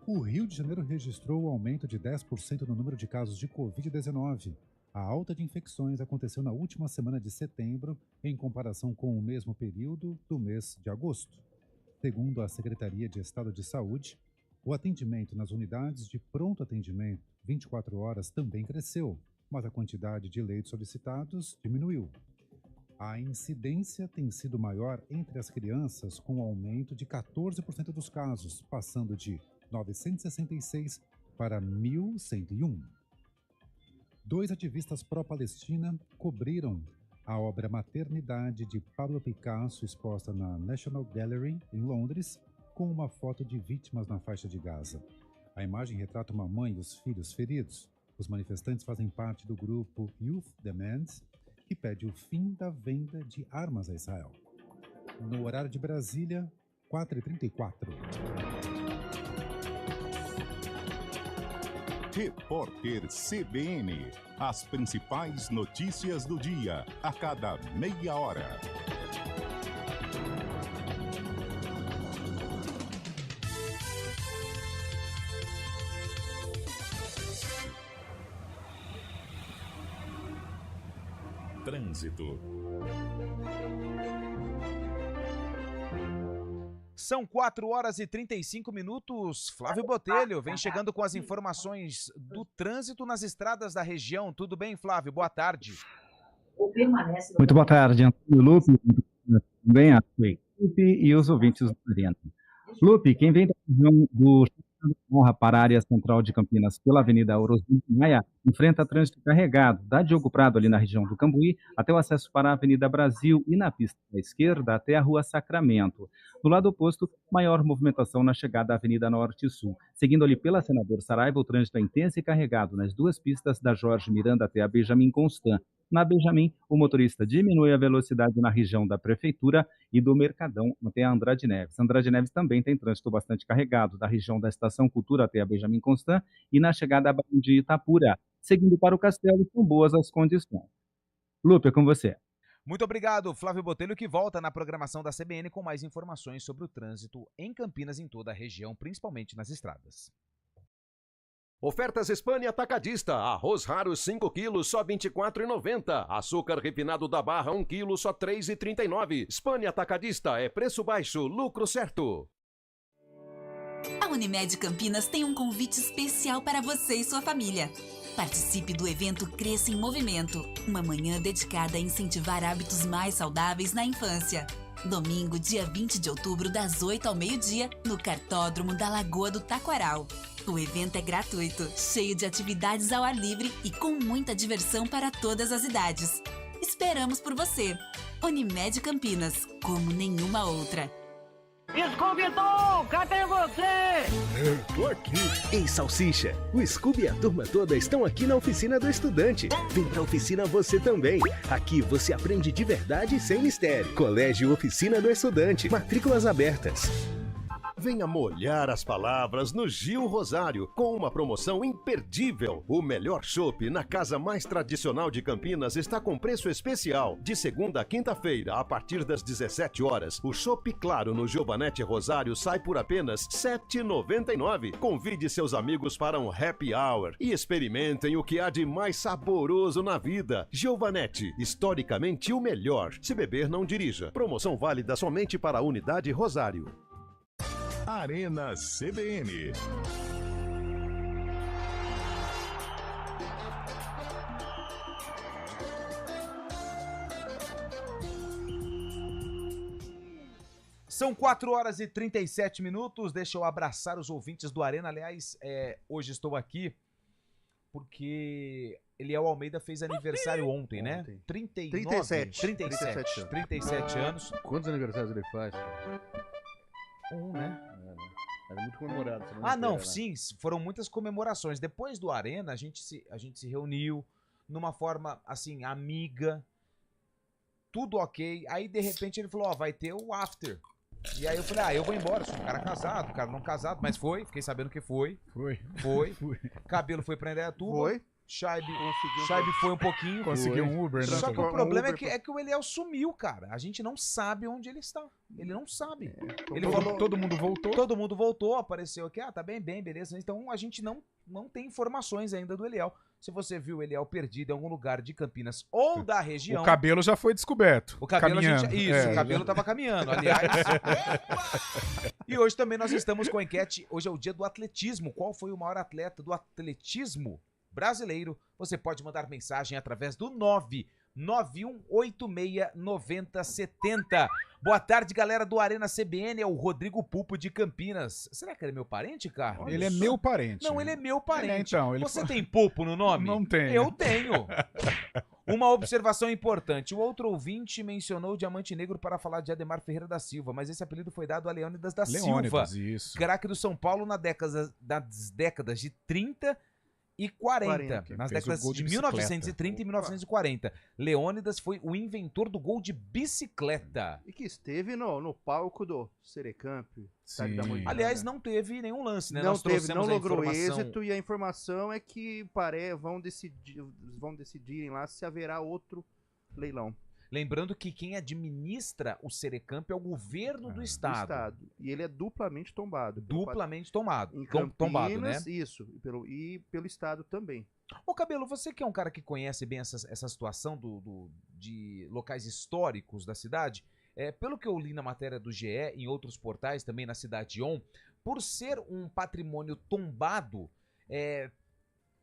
O Rio de Janeiro registrou um aumento de 10% no número de casos de Covid-19. A alta de infecções aconteceu na última semana de setembro, em comparação com o mesmo período do mês de agosto. Segundo a Secretaria de Estado de Saúde, o atendimento nas unidades de pronto atendimento 24 horas também cresceu, mas a quantidade de leitos solicitados diminuiu. A incidência tem sido maior entre as crianças, com um aumento de 14% dos casos, passando de 966 para 1.101. 2 ativistas pró-Palestina cobriram a obra Maternidade de Pablo Picasso, exposta na National Gallery, em Londres, com uma foto de vítimas na faixa de Gaza. A imagem retrata uma mãe e os filhos feridos. Os manifestantes fazem parte do grupo Youth Demands, que pede o fim da venda de armas a Israel. No horário de Brasília, 4h34. Repórter CBN. As principais notícias do dia, a cada meia hora. Trânsito. São 4h35. Flávio Botelho vem chegando com as informações do trânsito nas estradas da região. Tudo bem, Flávio? Boa tarde. Muito boa tarde, Antônio Lupe, também a sua equipe e os ouvintes do Arena. Lupe, quem vem da região do Honra para a área central de Campinas pela Avenida Orosino Maia, enfrenta trânsito carregado da Diogo Prado, ali na região do Cambuí, até o acesso para a Avenida Brasil e na pista da esquerda até a Rua Sacramento. Do lado oposto, maior movimentação na chegada à Avenida Norte e Sul. Seguindo ali pela Senador Saraiva, o trânsito é intenso e carregado nas 2 pistas da Jorge Miranda até a Benjamin Constant. Na Benjamin, o motorista diminui a velocidade na região da Prefeitura e do Mercadão até a Andrade Neves. Andrade Neves também tem trânsito bastante carregado da região da Estação Cultura até a Benjamin Constant e na chegada à Barão de Itapura. Seguindo para o Castelo, são boas as condições. Lupe, é com você. Muito obrigado, Flávio Botelho, que volta na programação da CBN com mais informações sobre o trânsito em Campinas e em toda a região, principalmente nas estradas. Ofertas Hispânia Atacadista. Arroz raro 5 quilos, só R$ 24,90. Açúcar refinado da Barra 1 quilo, só R$ 3,39. Hispânia Atacadista é preço baixo, lucro certo. A Unimed Campinas tem um convite especial para você e sua família. Participe do evento Cresça em Movimento, uma manhã dedicada a incentivar hábitos mais saudáveis na infância. Domingo, dia 20 de outubro, das 8 ao meio-dia, no Cartódromo da Lagoa do Taquaral. O evento é gratuito, cheio de atividades ao ar livre e com muita diversão para todas as idades. Esperamos por você. Unimed Campinas, como nenhuma outra. Scooby-Doo, cadê você? Eu tô aqui. Ei, Salsicha, o Scooby e a turma toda estão aqui na oficina do estudante. Vem pra oficina você também. Aqui você aprende de verdade e sem mistério. Colégio Oficina do Estudante. Matrículas abertas. Venha molhar as palavras no Gil Rosário, com uma promoção imperdível. O melhor chopp na casa mais tradicional de Campinas está com preço especial. De segunda a quinta-feira, a partir das 17 horas, o chopp Claro no Giovanetti Rosário sai por apenas R$ 7,99. Convide seus amigos para um happy hour e experimentem o que há de mais saboroso na vida. Giovanetti, historicamente o melhor. Se beber, não dirija. Promoção válida somente para a unidade Rosário. Arena CBN. São 4 horas e 37 minutos. Deixa eu abraçar os ouvintes do Arena. Aliás, hoje estou aqui porque Eliel Almeida fez aniversário ontem, né? 37 anos. Quantos aniversários ele faz? Né? Era muito comemorado. Não, sim, foram muitas comemorações. Depois do Arena, a gente se reuniu numa forma, assim, amiga, tudo ok. Aí, de repente, ele falou, vai ter o after. E aí eu falei, eu vou embora, sou um cara casado, um cara não casado, mas fiquei sabendo que foi. Foi. Cabelo foi pra Indaiatuba. Foi. Shaibe foi um pouquinho. Conseguiu um Uber, né? Só que o problema é que o Eliel sumiu, cara. A gente não sabe onde ele está. Ele não sabe. Ele falou, todo mundo voltou? Todo mundo voltou, apareceu aqui. Tá bem, beleza. Então a gente não tem informações ainda do Eliel. Se você viu o Eliel perdido em algum lugar de Campinas ou da região... O cabelo já foi descoberto. O cabelo caminhando. o cabelo tava caminhando, aliás. E hoje também nós estamos com a enquete. Hoje é o dia do atletismo. Qual foi o maior atleta do atletismo brasileiro? Você pode mandar mensagem através do 991869070. Boa tarde, galera do Arena CBN. É o Rodrigo Pulpo de Campinas. Será que ele é meu parente, cara? Ele é meu parente. Não, ele é meu parente. Então, Você tem Pulpo no nome? Não tenho. Eu tenho. Uma observação importante. O outro ouvinte mencionou o Diamante Negro para falar de Ademar Ferreira da Silva, mas esse apelido foi dado a Leônidas da Silva. Isso. Craque do São Paulo nas décadas de 30 e 40. Nas décadas de 1930 e 1940. Leônidas foi o inventor do gol de bicicleta. E que esteve no palco do Serecamp. Aliás, não teve nenhum lance, né? Não logrou êxito, e a informação é que vão decidirem lá se haverá outro leilão. Lembrando que quem administra o Serecamp é o governo do estado. E ele é duplamente tombado. Duplamente tombado. Em Campinas, tombado, né? Isso. E pelo estado também. Ô, Cabelo, você que é um cara que conhece bem essa situação de locais históricos da cidade, pelo que eu li na matéria do GE, em outros portais, também na Cidade On, por ser um patrimônio tombado,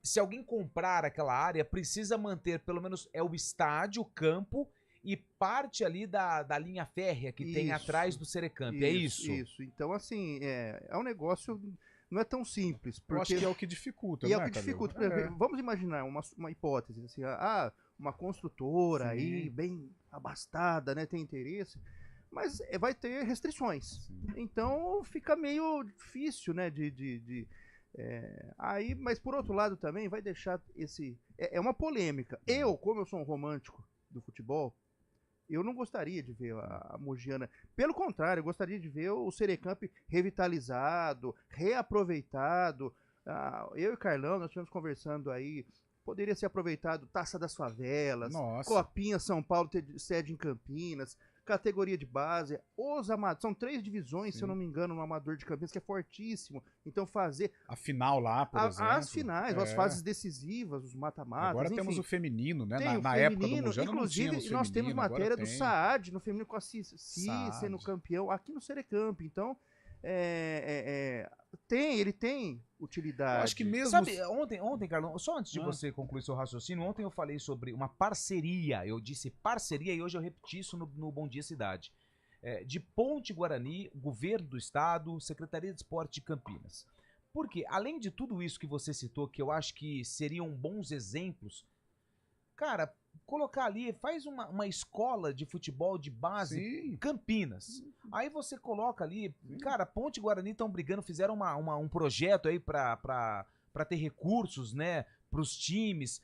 se alguém comprar aquela área, precisa manter pelo menos o estádio, o campo e parte ali da linha férrea que tem atrás do Serecamp, é isso? Isso, então assim, é um negócio, não é tão simples. Porque... Eu acho que é o que dificulta, né, é o que dificulta. Vamos imaginar uma hipótese, assim, uma construtora aí, bem abastada, né, tem interesse, mas vai ter restrições. Então fica meio difícil, né, de Mas por outro lado também vai deixar esse... É uma polêmica. Como eu sou um romântico do futebol, eu não gostaria de ver a Mogiana. Pelo contrário, eu gostaria de ver o Serecamp revitalizado, reaproveitado. Eu e o Carlão, nós estivemos conversando aí, poderia ser aproveitado Taça das Favelas, Copinha São Paulo ter sede em Campinas, categoria de base, os amadores, são 3 divisões, se eu não me engano, no Amador de Campinas, que é fortíssimo. Então fazer... A final lá, por exemplo. As finais, as fases decisivas, os mata-matas. Agora temos o feminino, né? Na feminino, época do Mujana não tínhamos feminino. Nós temos matéria do Saad, no feminino com a Cis sendo campeão, aqui no Serecamp. Então, ele tem utilidade. Eu acho que mesmo... Sabe, ontem, Carlão, só antes de você concluir seu raciocínio, ontem eu falei sobre uma parceria, eu disse parceria e hoje eu repeti isso no Bom Dia Cidade, de Ponte Guarani, Governo do Estado, Secretaria de Esporte de Campinas. Porque, além de tudo isso que você citou, que eu acho que seriam bons exemplos, cara, colocar ali, faz uma escola de futebol de base, Campinas. Aí você coloca ali, cara, Ponte e Guarani estão brigando, fizeram um projeto aí pra ter recursos, né, pros times,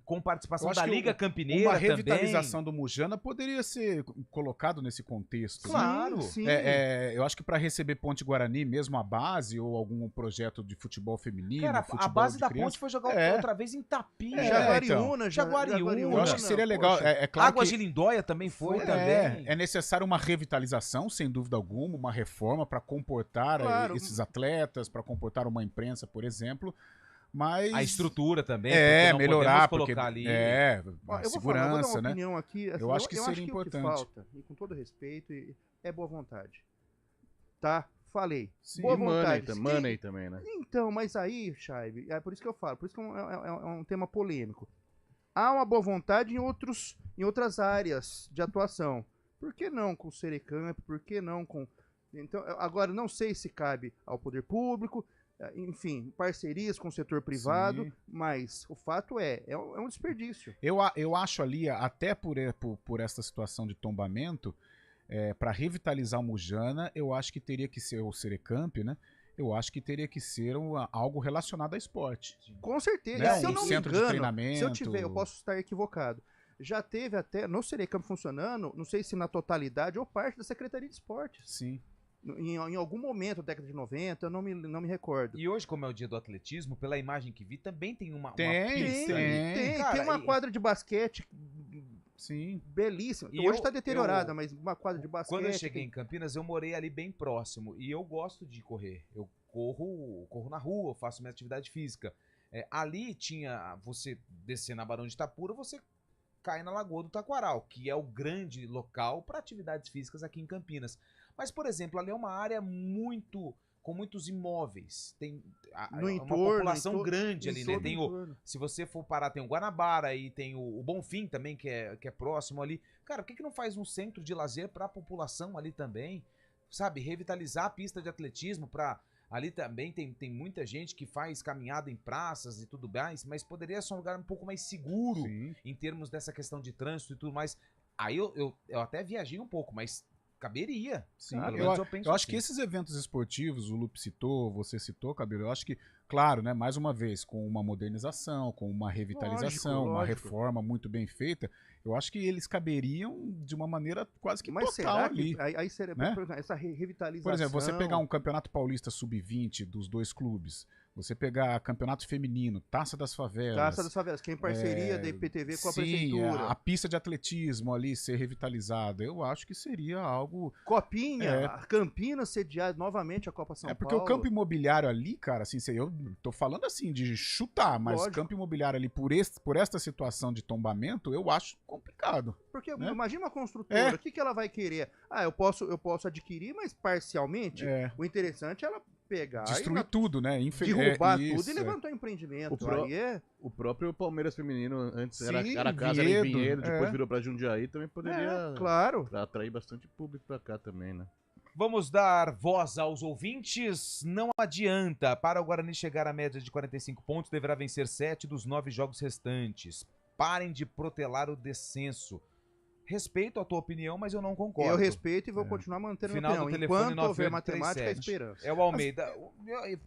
com participação da Liga Campineira. Uma revitalização do Mujana poderia ser colocado nesse contexto. Claro. Sim. Eu acho que para receber Ponte Guarani, mesmo a base, ou algum projeto de futebol feminino. Cara, futebol a base da criança, Ponte foi jogar outra vez em Tapinha. Jaguariúna. Eu acho que seria legal. Claro Águas de Lindóia também foi também. É necessário uma revitalização, sem dúvida alguma, uma reforma para comportar esses atletas, para comportar uma imprensa, por exemplo. Mas a estrutura também, melhorar, porque ali. A eu segurança, vou dar uma né? opinião aqui, assim, eu acho que seria importante. O que falta, e com todo respeito, é boa vontade. Tá? Falei. Sim, boa vontade. Money também, né? Então, mas aí, Chaibe, é por isso que eu falo, por isso que é um tema polêmico. Há uma boa vontade em outras áreas de atuação. Por que não com o Serecamp? Por que não com... Então, agora, não sei se cabe ao poder público, enfim, parcerias com o setor privado, mas o fato é um desperdício. Eu acho ali, até por essa situação de tombamento, para revitalizar o Mujana, eu acho que teria que ser o Serecamp, né? Eu acho que teria que ser algo relacionado a esporte. Com certeza. Né? Se eu não me centro engano, de treinamento. eu posso estar equivocado. Já teve até no Serecamp funcionando, não sei se na totalidade ou parte da Secretaria de Esportes. Sim. Em algum momento, década de 90, eu não me recordo. E hoje, como é o dia do atletismo, pela imagem que vi, também tem uma pista. Tem uma quadra de basquete belíssima. Hoje está deteriorada, mas uma quadra de basquete. Quando eu cheguei em Campinas, eu morei ali bem próximo. E eu gosto de correr. Eu corro na rua, faço minha atividade física. Ali tinha, você descer na Barão de Itapura, você cai na Lagoa do Taquaral, que é o grande local para atividades físicas aqui em Campinas. Mas, por exemplo, ali é uma área com muitos imóveis. Tem uma população grande ali, né? Se você for parar, tem o Guanabara e tem o Bonfim também, que é próximo ali. Cara, por que não faz um centro de lazer para a população ali também? Sabe, revitalizar a pista de atletismo para... Ali também tem muita gente que faz caminhada em praças e tudo mais, mas poderia ser um lugar um pouco mais seguro em termos dessa questão de trânsito e tudo mais. Aí eu até viajei um pouco, mas caberia. Sim, eu acho que esses eventos esportivos, o Lupe citou, você citou, Cabelo, eu acho que, claro, né, mais uma vez, com uma modernização, com uma revitalização, uma reforma muito bem feita, eu acho que eles caberiam de uma maneira quase que total será ali. Aí seria, né? essa revitalização... Por exemplo, você pegar um Campeonato Paulista Sub-20 dos dois clubes, você pegar Campeonato Feminino, Taça das Favelas... que é em parceria da IPTV com a prefeitura. A pista de atletismo ali ser revitalizada, eu acho que seria algo... Copinha, Campinas sediar novamente a Copa São Paulo. Porque o campo imobiliário ali, cara, assim, eu tô falando assim de chutar, mas o campo imobiliário ali, por esta situação de tombamento, eu acho complicado. Porque imagina uma construtora, o que ela vai querer? Eu posso adquirir, mas parcialmente. O interessante é ela pegar... Destruir tudo, né? Derrubar tudo e levantar o empreendimento. O próprio Palmeiras feminino, antes era casa em Vinhedo, depois virou pra Jundiaí, também poderia atrair bastante público pra cá também, né? Vamos dar voz aos ouvintes. Não adianta. Para o Guarani chegar à média de 45 pontos, deverá vencer 7 dos 9 jogos restantes. Parem de protelar o descenso. respeito a tua opinião, mas eu não concordo. Eu respeito e vou continuar mantendo a Final minha do opinião. telefone Enquanto houver 9837. matemática, é esperança. É o Almeida.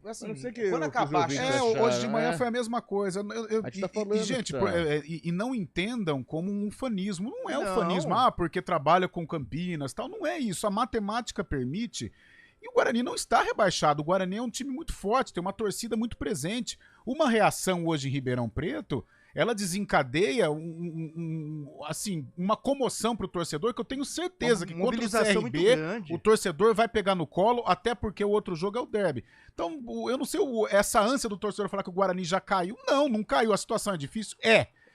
Assim, Eu sei que quando o acabar... que os ouvintes Hoje de manhã acharam, foi a mesma coisa. A gente tá falando, Gente, tá. e não entendam como um fanismo. Não é um Não. fanismo, porque trabalha com Campinas, tal. Não é isso. A matemática permite. E o Guarani não está rebaixado. O Guarani é um time muito forte, tem uma torcida muito presente. Uma reação hoje em Ribeirão Preto, ela desencadeia assim, uma comoção para o torcedor, que eu tenho certeza que contra o mobilização muito CRB, grande. o torcedor vai pegar no colo, até porque o outro jogo é o derby. Então, eu não sei essa ânsia do torcedor falar que o Guarani já caiu. Não caiu. A situação é difícil?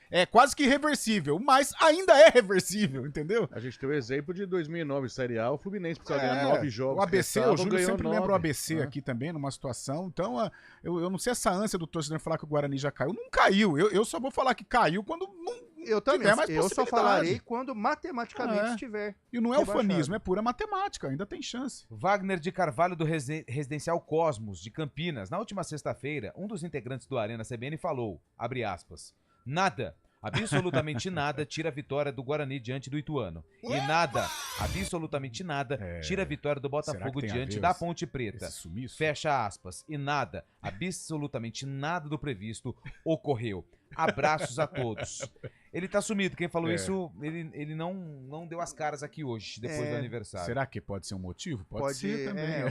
É quase que irreversível, mas ainda é reversível, entendeu? A gente tem o exemplo de 2009, Série A, o Fluminense precisava ganhar 9 jogos. O ABC, o Júlio sempre ganhou lembra o 9. ABC aqui também, numa situação. Então, eu não sei essa ânsia do torcedor falar que o Guarani já caiu. Não caiu. Eu só vou falar que caiu quando não Eu também. tiver mais Eu só possibilidade. falarei quando matematicamente É. estiver. E não é rebaixado. ufanismo, é pura matemática. Ainda tem chance. Wagner de Carvalho, do Residencial Cosmos, de Campinas. Na última sexta-feira, um dos integrantes do Arena CBN falou, abre aspas, nada, absolutamente nada, tira a vitória do Guarani diante do Ituano. E nada, absolutamente nada, tira a vitória do Botafogo tem a diante ver da Ponte Preta. esse sumiço? Fecha aspas. E nada, absolutamente nada do previsto ocorreu. Abraços a todos. Ele tá sumido. Quem falou isso, ele não deu as caras aqui hoje, depois do aniversário. Será que pode ser um motivo? Pode ser também.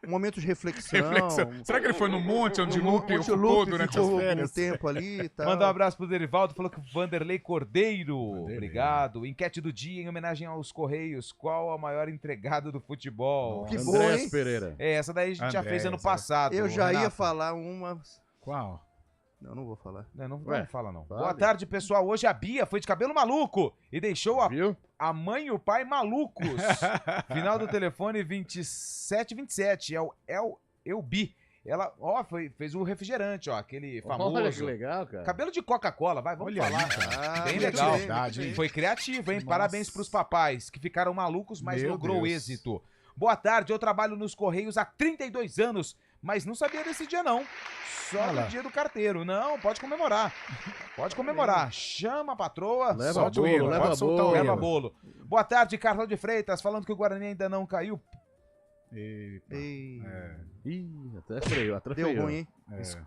Um momento de reflexão. Será que ele foi no monte onde o Lupe Monte ocupou Lupe durante ficou as férias? um tempo ali e tal. Manda um abraço pro Derivaldo, falou que o Vanderlei Cordeiro. Obrigado. Enquete do dia em homenagem aos Correios. Qual a maior entregada do futebol? Que bom, Andrés hein? Pereira. Essa daí a gente já fez ano passado. Eu já ia Renato. falar uma... Qual? Não vou falar. Não Ué, fala não. vale. Boa tarde, pessoal. Hoje a Bia foi de cabelo maluco e deixou a mãe e o pai malucos. Final do telefone 2727. É o Eubi. Ela, fez o refrigerante, aquele famoso. Olha que legal, cara. Cabelo de Coca-Cola, vamos Olha falar. aí, cara. Bem Que legal. criatividade, hein? Foi criativo, hein? Nossa. Parabéns pros papais que ficaram malucos, mas Meu logrou Deus. êxito. Boa tarde, eu trabalho nos Correios há 32 anos, mas não sabia desse dia não. Só Olha lá. no dia do carteiro. Não, pode comemorar. Pode comorar. Chama a patroa. Leva solta o bolo, hino, leva pode soltar bolo. o leva bolo. Boa tarde, Carlão de Freitas, falando que o Guarani ainda não caiu. Eita. Ei, Ih, até freio, deu ruim, hein? Mas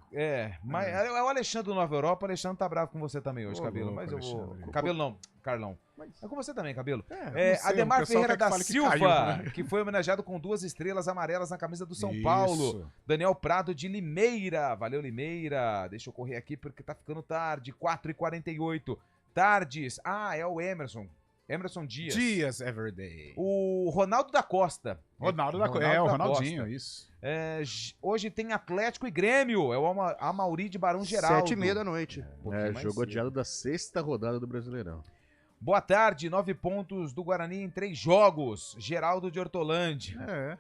é o Alexandre do Nova Europa. O Alexandre tá bravo com você também hoje, Ô, Cabelo. louco, Mas eu vou. Alexandre. Cabelo não, Carlão. É com você também, Cabelo. não sei, Ademar o pessoal Ferreira quer que da fale que Silva, caiu, né? que foi homenageado com 2 estrelas amarelas na camisa do São Isso. Paulo. Daniel Prado de Limeira. Valeu, Limeira. Deixa eu correr aqui porque tá ficando tarde. 4h48. Tardes. É o Emerson. Emerson Dias. Dias Everyday. O Ronaldo da Costa. Ronaldo da Costa. Ronaldo O da Ronaldinho, Costa. isso. Hoje tem Atlético e Grêmio. É o Amauri de Barão Geraldo. 7h30 da noite. pouquinho mais Jogo cedo. adiado da 6ª rodada do Brasileirão. Boa tarde, 9 pontos do Guarani em 3 jogos. Geraldo de Hortolândia.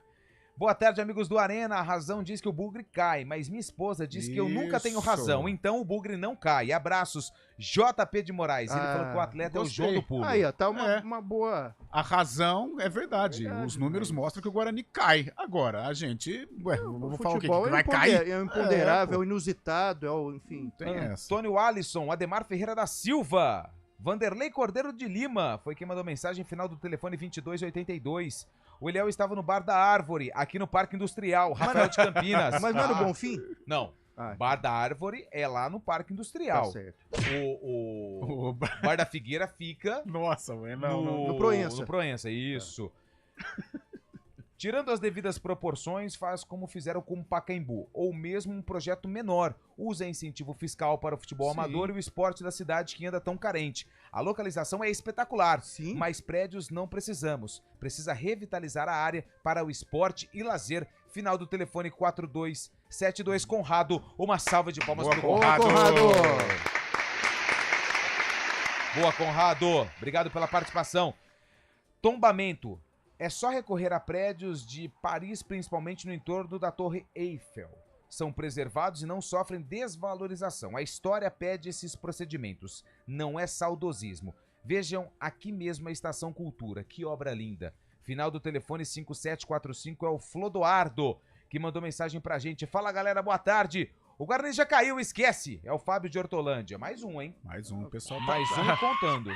Boa tarde, amigos do Arena. A razão diz que o Bugre cai, mas minha esposa diz que eu nunca tenho razão, então o Bugre não cai. Abraços, JP de Moraes. Ele falou que o atleta é o João do Pulo. Aí, ó, tá uma boa... A razão é verdade. Os números mostram que o Guarani cai. Agora, a gente... vamos falar o quê? futebol Que vai é cair? É o imponderável, é o inusitado, enfim. Tem essa. Antônio Alisson, Ademar Ferreira da Silva, Vanderlei Cordeiro de Lima, foi quem mandou mensagem final do telefone 2282. O Eliel estava no Bar da Árvore, aqui no Parque Industrial, Rafael de Campinas. Mas não é no Bonfim? Não. Bar da Árvore é lá no Parque Industrial. Tá certo. O Bar da Figueira fica... Nossa, mãe, no Proença. No Proença, isso. Tirando as devidas proporções, faz como fizeram com o Pacaembu, ou mesmo um projeto menor. Usa incentivo fiscal para o futebol amador e o esporte da cidade que anda tão carente. A localização é espetacular, mas prédios não precisamos. Precisa revitalizar a área para o esporte e lazer. Final do telefone 4272 Conrado. Uma salva de palmas para o Conrado. Boa, Conrado. Obrigado pela participação. Tombamento. É só recorrer a prédios de Paris, principalmente no entorno da Torre Eiffel. São preservados e não sofrem desvalorização. A história pede esses procedimentos. Não é saudosismo. Vejam aqui mesmo a Estação Cultura. Que obra linda. Final do telefone 5745 é o Flodoardo, que mandou mensagem pra gente. Fala, galera, boa tarde. O Guarani já caiu, esquece. É o Fábio de Hortolândia. Mais um, hein? Mais um, pessoal. Mais um contando.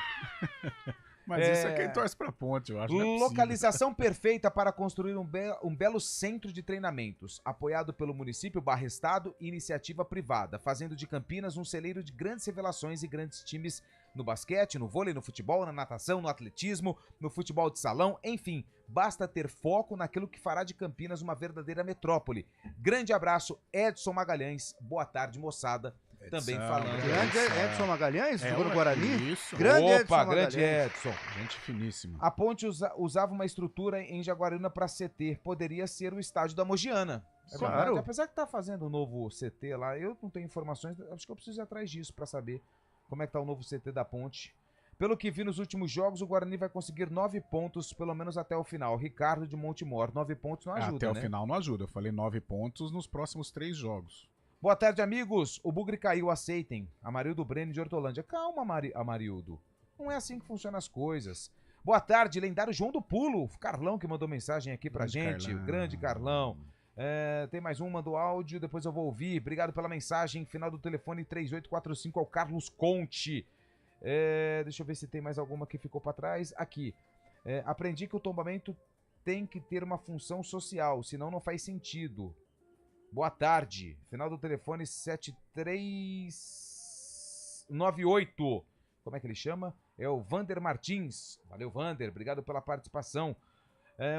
Mas isso é quem torce pra Ponte, eu acho. Localização perfeita para construir um belo centro de treinamentos, apoiado pelo município /estado e iniciativa privada, fazendo de Campinas um celeiro de grandes revelações e grandes times no basquete, no vôlei, no futebol, na natação, no atletismo, no futebol de salão, enfim, basta ter foco naquilo que fará de Campinas uma verdadeira metrópole. Grande abraço, Edson Magalhães. Boa tarde, moçada. Também falando. Grande Edson Magalhães, jogou no Guarani? Isso. Grande Edson Opa, Magalhães. grande Edson. Gente finíssima. A Ponte usava uma estrutura em Jaguaruna para CT. Poderia ser o estádio da Mogiana. É Claro. verdade. Apesar que tá fazendo um novo CT lá, eu não tenho informações, acho que eu preciso ir atrás disso para saber como é que tá o novo CT da Ponte. Pelo que vi nos últimos jogos, o Guarani vai conseguir 9 pontos, pelo menos até o final. Ricardo de Montemor, 9 pontos não ajuda, Até o né? final não ajuda. Eu falei 9 pontos nos próximos 3 jogos. Boa tarde, amigos. O Bugre caiu, aceitem. Amarildo Breno de Hortolândia. Calma, Amarildo. Não é assim que funcionam as coisas. Boa tarde, lendário João do Pulo. O Carlão que mandou mensagem aqui pra gente. Carlão. O grande Carlão. Tem mais um, mandou áudio, depois eu vou ouvir. Obrigado pela mensagem. Final do telefone 3845 é o Carlos Conte. Deixa eu ver se tem mais alguma que ficou pra trás. Aqui. Aprendi que o tombamento tem que ter uma função social, senão não faz sentido. Boa tarde. Final do telefone 7398. Como é que ele chama? É o Vander Martins. Valeu, Vander. Obrigado pela participação.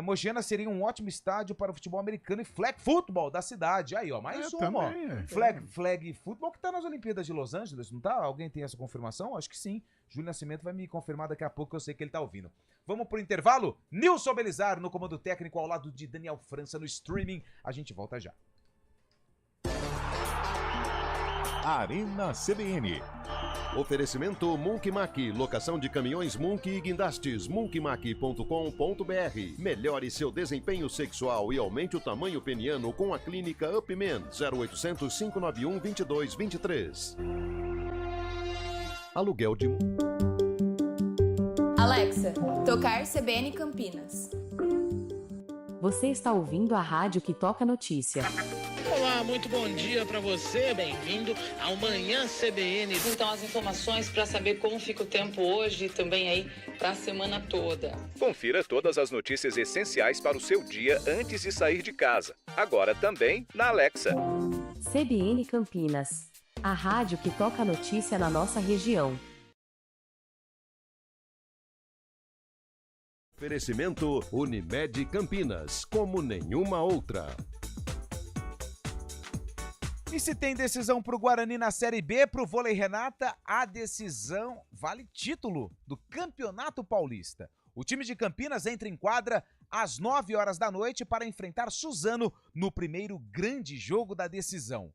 Mogiana seria um ótimo estádio para o futebol americano e flag football da cidade. Aí, ó, mais uma. Também, Flag football que tá nas Olimpíadas de Los Angeles, não tá? Alguém tem essa confirmação? Acho que sim. Júlio Nascimento vai me confirmar daqui a pouco, eu sei que ele tá ouvindo. Vamos pro intervalo? Nilson Belizar no comando técnico ao lado de Daniel França no streaming. A gente volta já. Arena CBN. Oferecimento Monkeymac, locação de caminhões Monkey e guindastes, monkeymac.com.br. Melhore seu desempenho sexual e aumente o tamanho peniano com a clínica Upman, 0800 591 2223. Aluguel de... Alexa, tocar CBN Campinas. Você está ouvindo a rádio que toca notícia. Olá, muito bom dia para você, bem-vindo ao Manhã CBN. Então, as informações para saber como fica o tempo hoje e também aí para a semana toda. Confira todas as notícias essenciais para o seu dia antes de sair de casa. Agora também na Alexa. CBN Campinas. A rádio que toca notícia na nossa região. Oferecimento Unimed Campinas, como nenhuma outra. E se tem decisão pro Guarani na Série B, pro vôlei Renata, a decisão vale título do Campeonato Paulista. O time de Campinas entra em quadra às 9 horas da noite para enfrentar Suzano no primeiro grande jogo da decisão.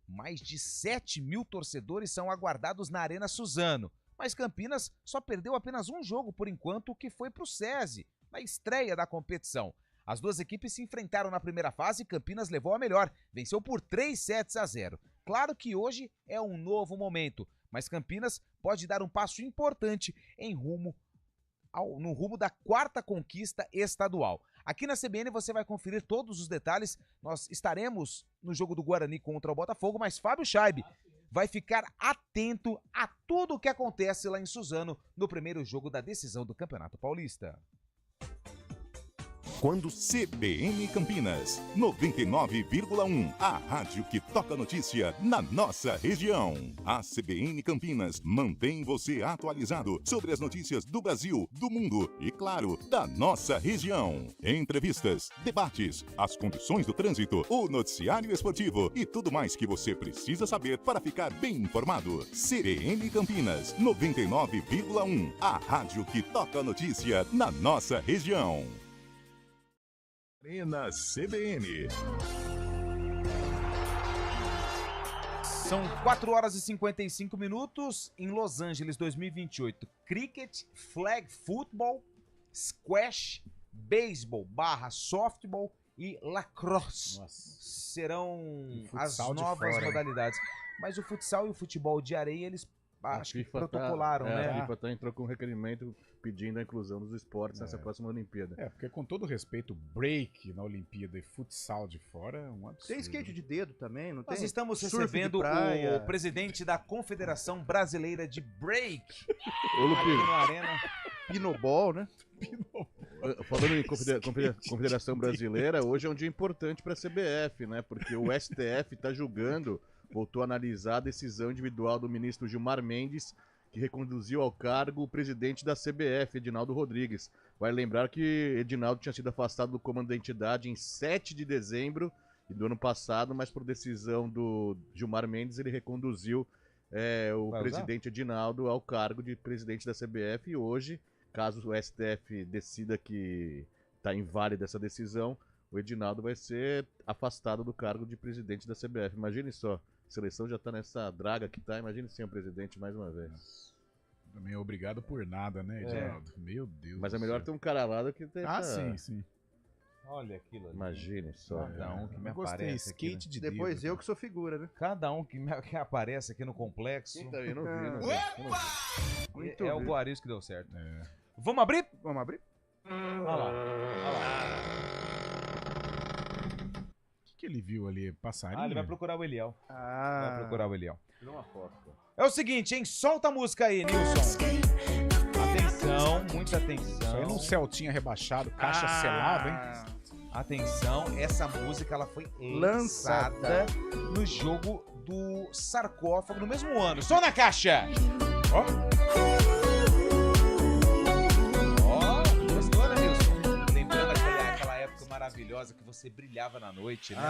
Mais de 7 mil torcedores são aguardados na Arena Suzano, mas Campinas só perdeu apenas um jogo por enquanto, que foi pro SESI, na estreia da competição. As duas equipes se enfrentaram na primeira fase e Campinas levou a melhor, venceu por 3-0. Claro que hoje é um novo momento, mas Campinas pode dar um passo importante no rumo da 4ª conquista estadual. Aqui na CBN você vai conferir todos os detalhes. Nós estaremos no jogo do Guarani contra o Botafogo, mas Fábio Scheibe vai ficar atento a tudo o que acontece lá em Suzano no primeiro jogo da decisão do Campeonato Paulista. Quando CBN Campinas, 99,1, a rádio que toca notícia na nossa região. A CBN Campinas mantém você atualizado sobre as notícias do Brasil, do mundo e, claro, da nossa região. Entrevistas, debates, as condições do trânsito, o noticiário esportivo e tudo mais que você precisa saber para ficar bem informado. CBN Campinas, 99,1, a rádio que toca notícia na nossa região. Arena CBN. São 4 horas e 55 minutos em Los Angeles 2028. Cricket, flag football, squash, beisebol / softball e lacrosse. Serão as novas modalidades. Mas o futsal e o futebol de areia, eles acho que protocolaram, né? A FIFA entrou com um requerimento pedindo a inclusão dos esportes nessa próxima Olimpíada. Porque com todo respeito, break na Olimpíada e futsal de fora é um absurdo. Tem skate de dedo também, não tem? Nós estamos recebendo o presidente da Confederação Brasileira de Break aqui na Arena. Pinobol, né? Falando em Confederação Brasileira, hoje é um dia importante para a CBF, né? Porque o STF está julgando, voltou a analisar a decisão individual do ministro Gilmar Mendes, que reconduziu ao cargo o presidente da CBF, Edinaldo Rodrigues. Vai lembrar que Edinaldo tinha sido afastado do comando da entidade em 7 de dezembro do ano passado, mas por decisão do Gilmar Mendes ele reconduziu o presidente Edinaldo ao cargo de presidente da CBF e hoje, caso o STF decida que está inválida essa decisão, o Edinaldo vai ser afastado do cargo de presidente da CBF. Imagine só, a seleção já está nessa draga que está, imagine sem o presidente mais uma vez. Também obrigado por nada, né, Edinaldo? Meu Deus. Mas é melhor ter um cara lá do que ter sim. Olha aquilo ali. Imagine só. Cada um que me Gostei, aparece skate aqui, de Depois dedo. eu que sou figura, né? Cada um que aparece aqui no complexo. Então, eu não vi, Muito é o bem. Guaris que deu certo. Vamos abrir? Vamos abrir? Olha lá. O que ele viu ali? Passarinho? Ele vai procurar o Eliel. Vai procurar o Eliel. Tirou uma foto. É o seguinte, hein? Solta a música aí, Nilson. Atenção, muita atenção. Isso aí num Celtinha rebaixado, caixa selada, hein? Atenção, essa música ela foi lançada no jogo do sarcófago no mesmo ano. Só na caixa! Ó, gostou, né, Nilson? Lembrando aquela época maravilhosa que você brilhava na noite, né?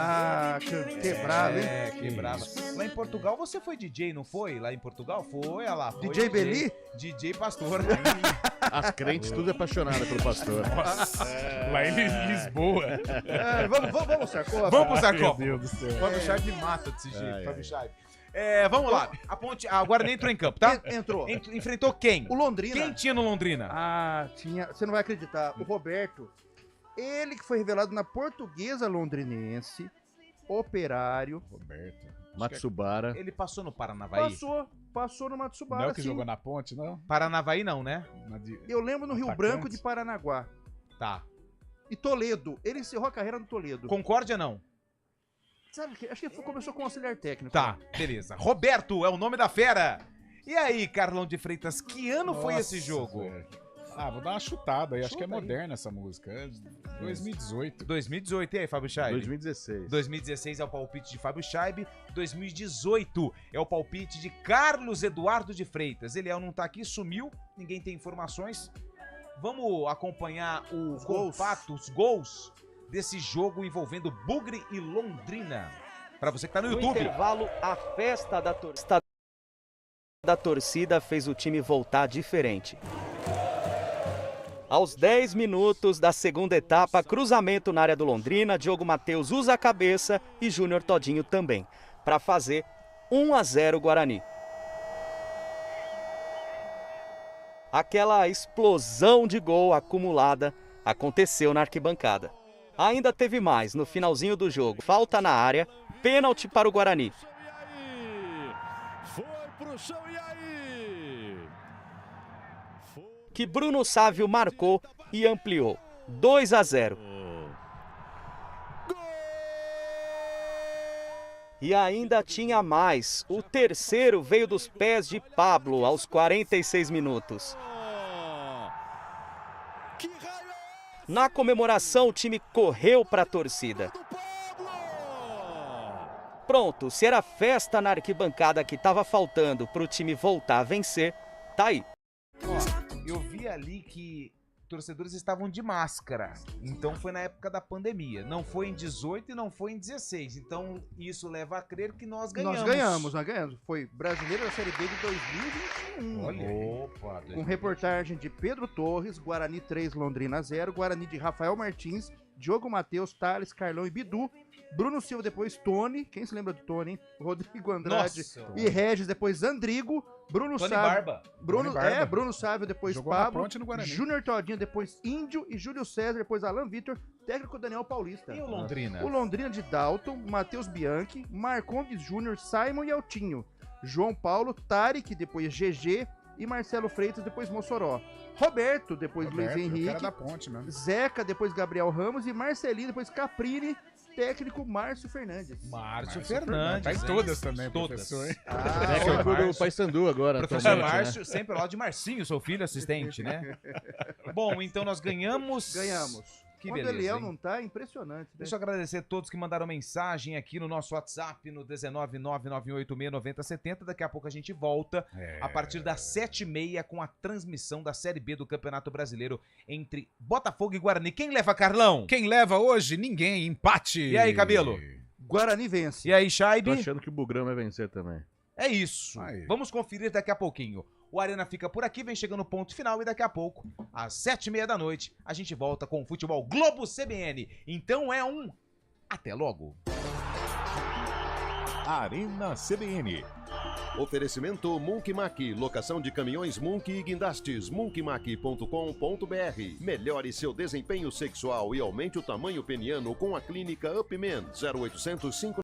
Quebrava, hein? Quebrava. Lá em Portugal você foi DJ, não foi? Lá em Portugal? Foi, olha lá. Foi DJ Beli? DJ Pastor. As crentes tudo apaixonadas pelo pastor. Nossa, lá em Lisboa. Vamos, Sarcófago. Vamos pro sarcófago. Meu Deus do céu. Fábio Chaib me mata desse jeito, Fábio Chaib. Vamos lá. A Guarani entrou em campo, tá? Entrou. Enfrentou quem? O Londrina. Quem tinha no Londrina? Tinha. Você não vai acreditar. O Roberto. Ele que foi revelado na Portuguesa Londrinense. Operário. Roberto. Matsubara. Ele passou no Paranavaí? Passou no Matsubara. Não é o que sim. jogou na ponte, não? Paranavaí não, né? Eu lembro no Rio Branco de Paranaguá. Tá. E Toledo. Ele encerrou a carreira no Toledo. Concórdia não? Sabe que? Acho que começou com auxiliar técnico. Tá, beleza. Roberto é o nome da fera. E aí, Carlão de Freitas, que ano foi esse jogo? Velho. Vou dar uma chutada aí. Acho que é moderna essa música. É 2018. 2018. E aí, Fábio Chaib? 2016. 2016 é o palpite de Fábio Chaib. 2018 é o palpite de Carlos Eduardo de Freitas. Ele não tá aqui, sumiu. Ninguém tem informações. Vamos acompanhar os gols desse jogo envolvendo Bugre e Londrina. Pra você que tá no YouTube. No intervalo, a festa da torcida fez o time voltar diferente. Aos 10 minutos da segunda etapa, cruzamento na área do Londrina, Diogo Matheus usa a cabeça e Júnior Todinho também, para fazer 1-0 Guarani. Aquela explosão de gol acumulada aconteceu na arquibancada. Ainda teve mais no finalzinho do jogo. Falta na área, pênalti para o Guarani. Foi pro chão e aí? Que Bruno Sávio marcou e ampliou. 2-0. E ainda tinha mais. O terceiro veio dos pés de Pablo aos 46 minutos. Na comemoração, o time correu para a torcida. Pronto, se era festa na arquibancada que estava faltando para o time voltar a vencer, tá aí. Eu vi ali que torcedores estavam de máscara, então foi na época da pandemia. Não foi em 18 e não foi em 16, então isso leva a crer que nós ganhamos. Nós ganhamos. Foi Brasileiro da Série B de 2021. Olha, opa, com reportagem de Pedro Torres, Guarani 3, Londrina 0, Guarani de Rafael Martins, Diogo Matheus, Thales, Carlão e Bidu, Bruno Silva, depois Tony, quem se lembra do Tony, hein? Rodrigo Andrade. Nossa, e Regis, depois Andrigo, Bruno Tony Sávio. Barba. Bruno Sávio, depois jogou Pablo, no Júnior Todinho, depois Índio e Júlio César, depois Alan Vitor, técnico Daniel Paulista. E o Londrina? O Londrina de Dalton, Matheus Bianchi, Marcondes Júnior, Simon e Altinho, João Paulo, Tarek, depois GG e Marcelo Freitas, depois Mossoró. Roberto, depois Luiz Henrique. Cara da ponte mesmo. Zeca, depois Gabriel Ramos e Marcelinho, depois Caprini técnico Márcio Fernandes. Márcio Fernandes. Tá em todas também, todas. professor. Técnico do Paysandu agora. Professor atualmente, Márcio, né? sempre ao lado de Marcinho, seu filho assistente, né? Bom, então nós ganhamos. Que Quando beleza, o Eliel hein? não tá, é impressionante. Né? Deixa eu agradecer a todos que mandaram mensagem aqui no nosso WhatsApp, no 19991869070. Daqui a pouco a gente volta a partir das 7h30 com a transmissão da Série B do Campeonato Brasileiro entre Botafogo e Guarani. Quem leva, Carlão? Quem leva hoje? Ninguém. Empate. E aí, Cabelo? Guarani vence. E aí, Shaibe? Tô achando que o Bugrão vai vencer também. É isso. Aí. Vamos conferir daqui a pouquinho. O Arena fica por aqui, vem chegando o ponto final e daqui a pouco, às 7h30 da noite, a gente volta com o Futebol Globo CBN. Então é um até logo. Arena CBN. Oferecimento Monkeymac, locação de caminhões Munk e guindastes, monkeymac.com.br. Melhore seu desempenho sexual e aumente o tamanho peniano com a clínica Upman 0800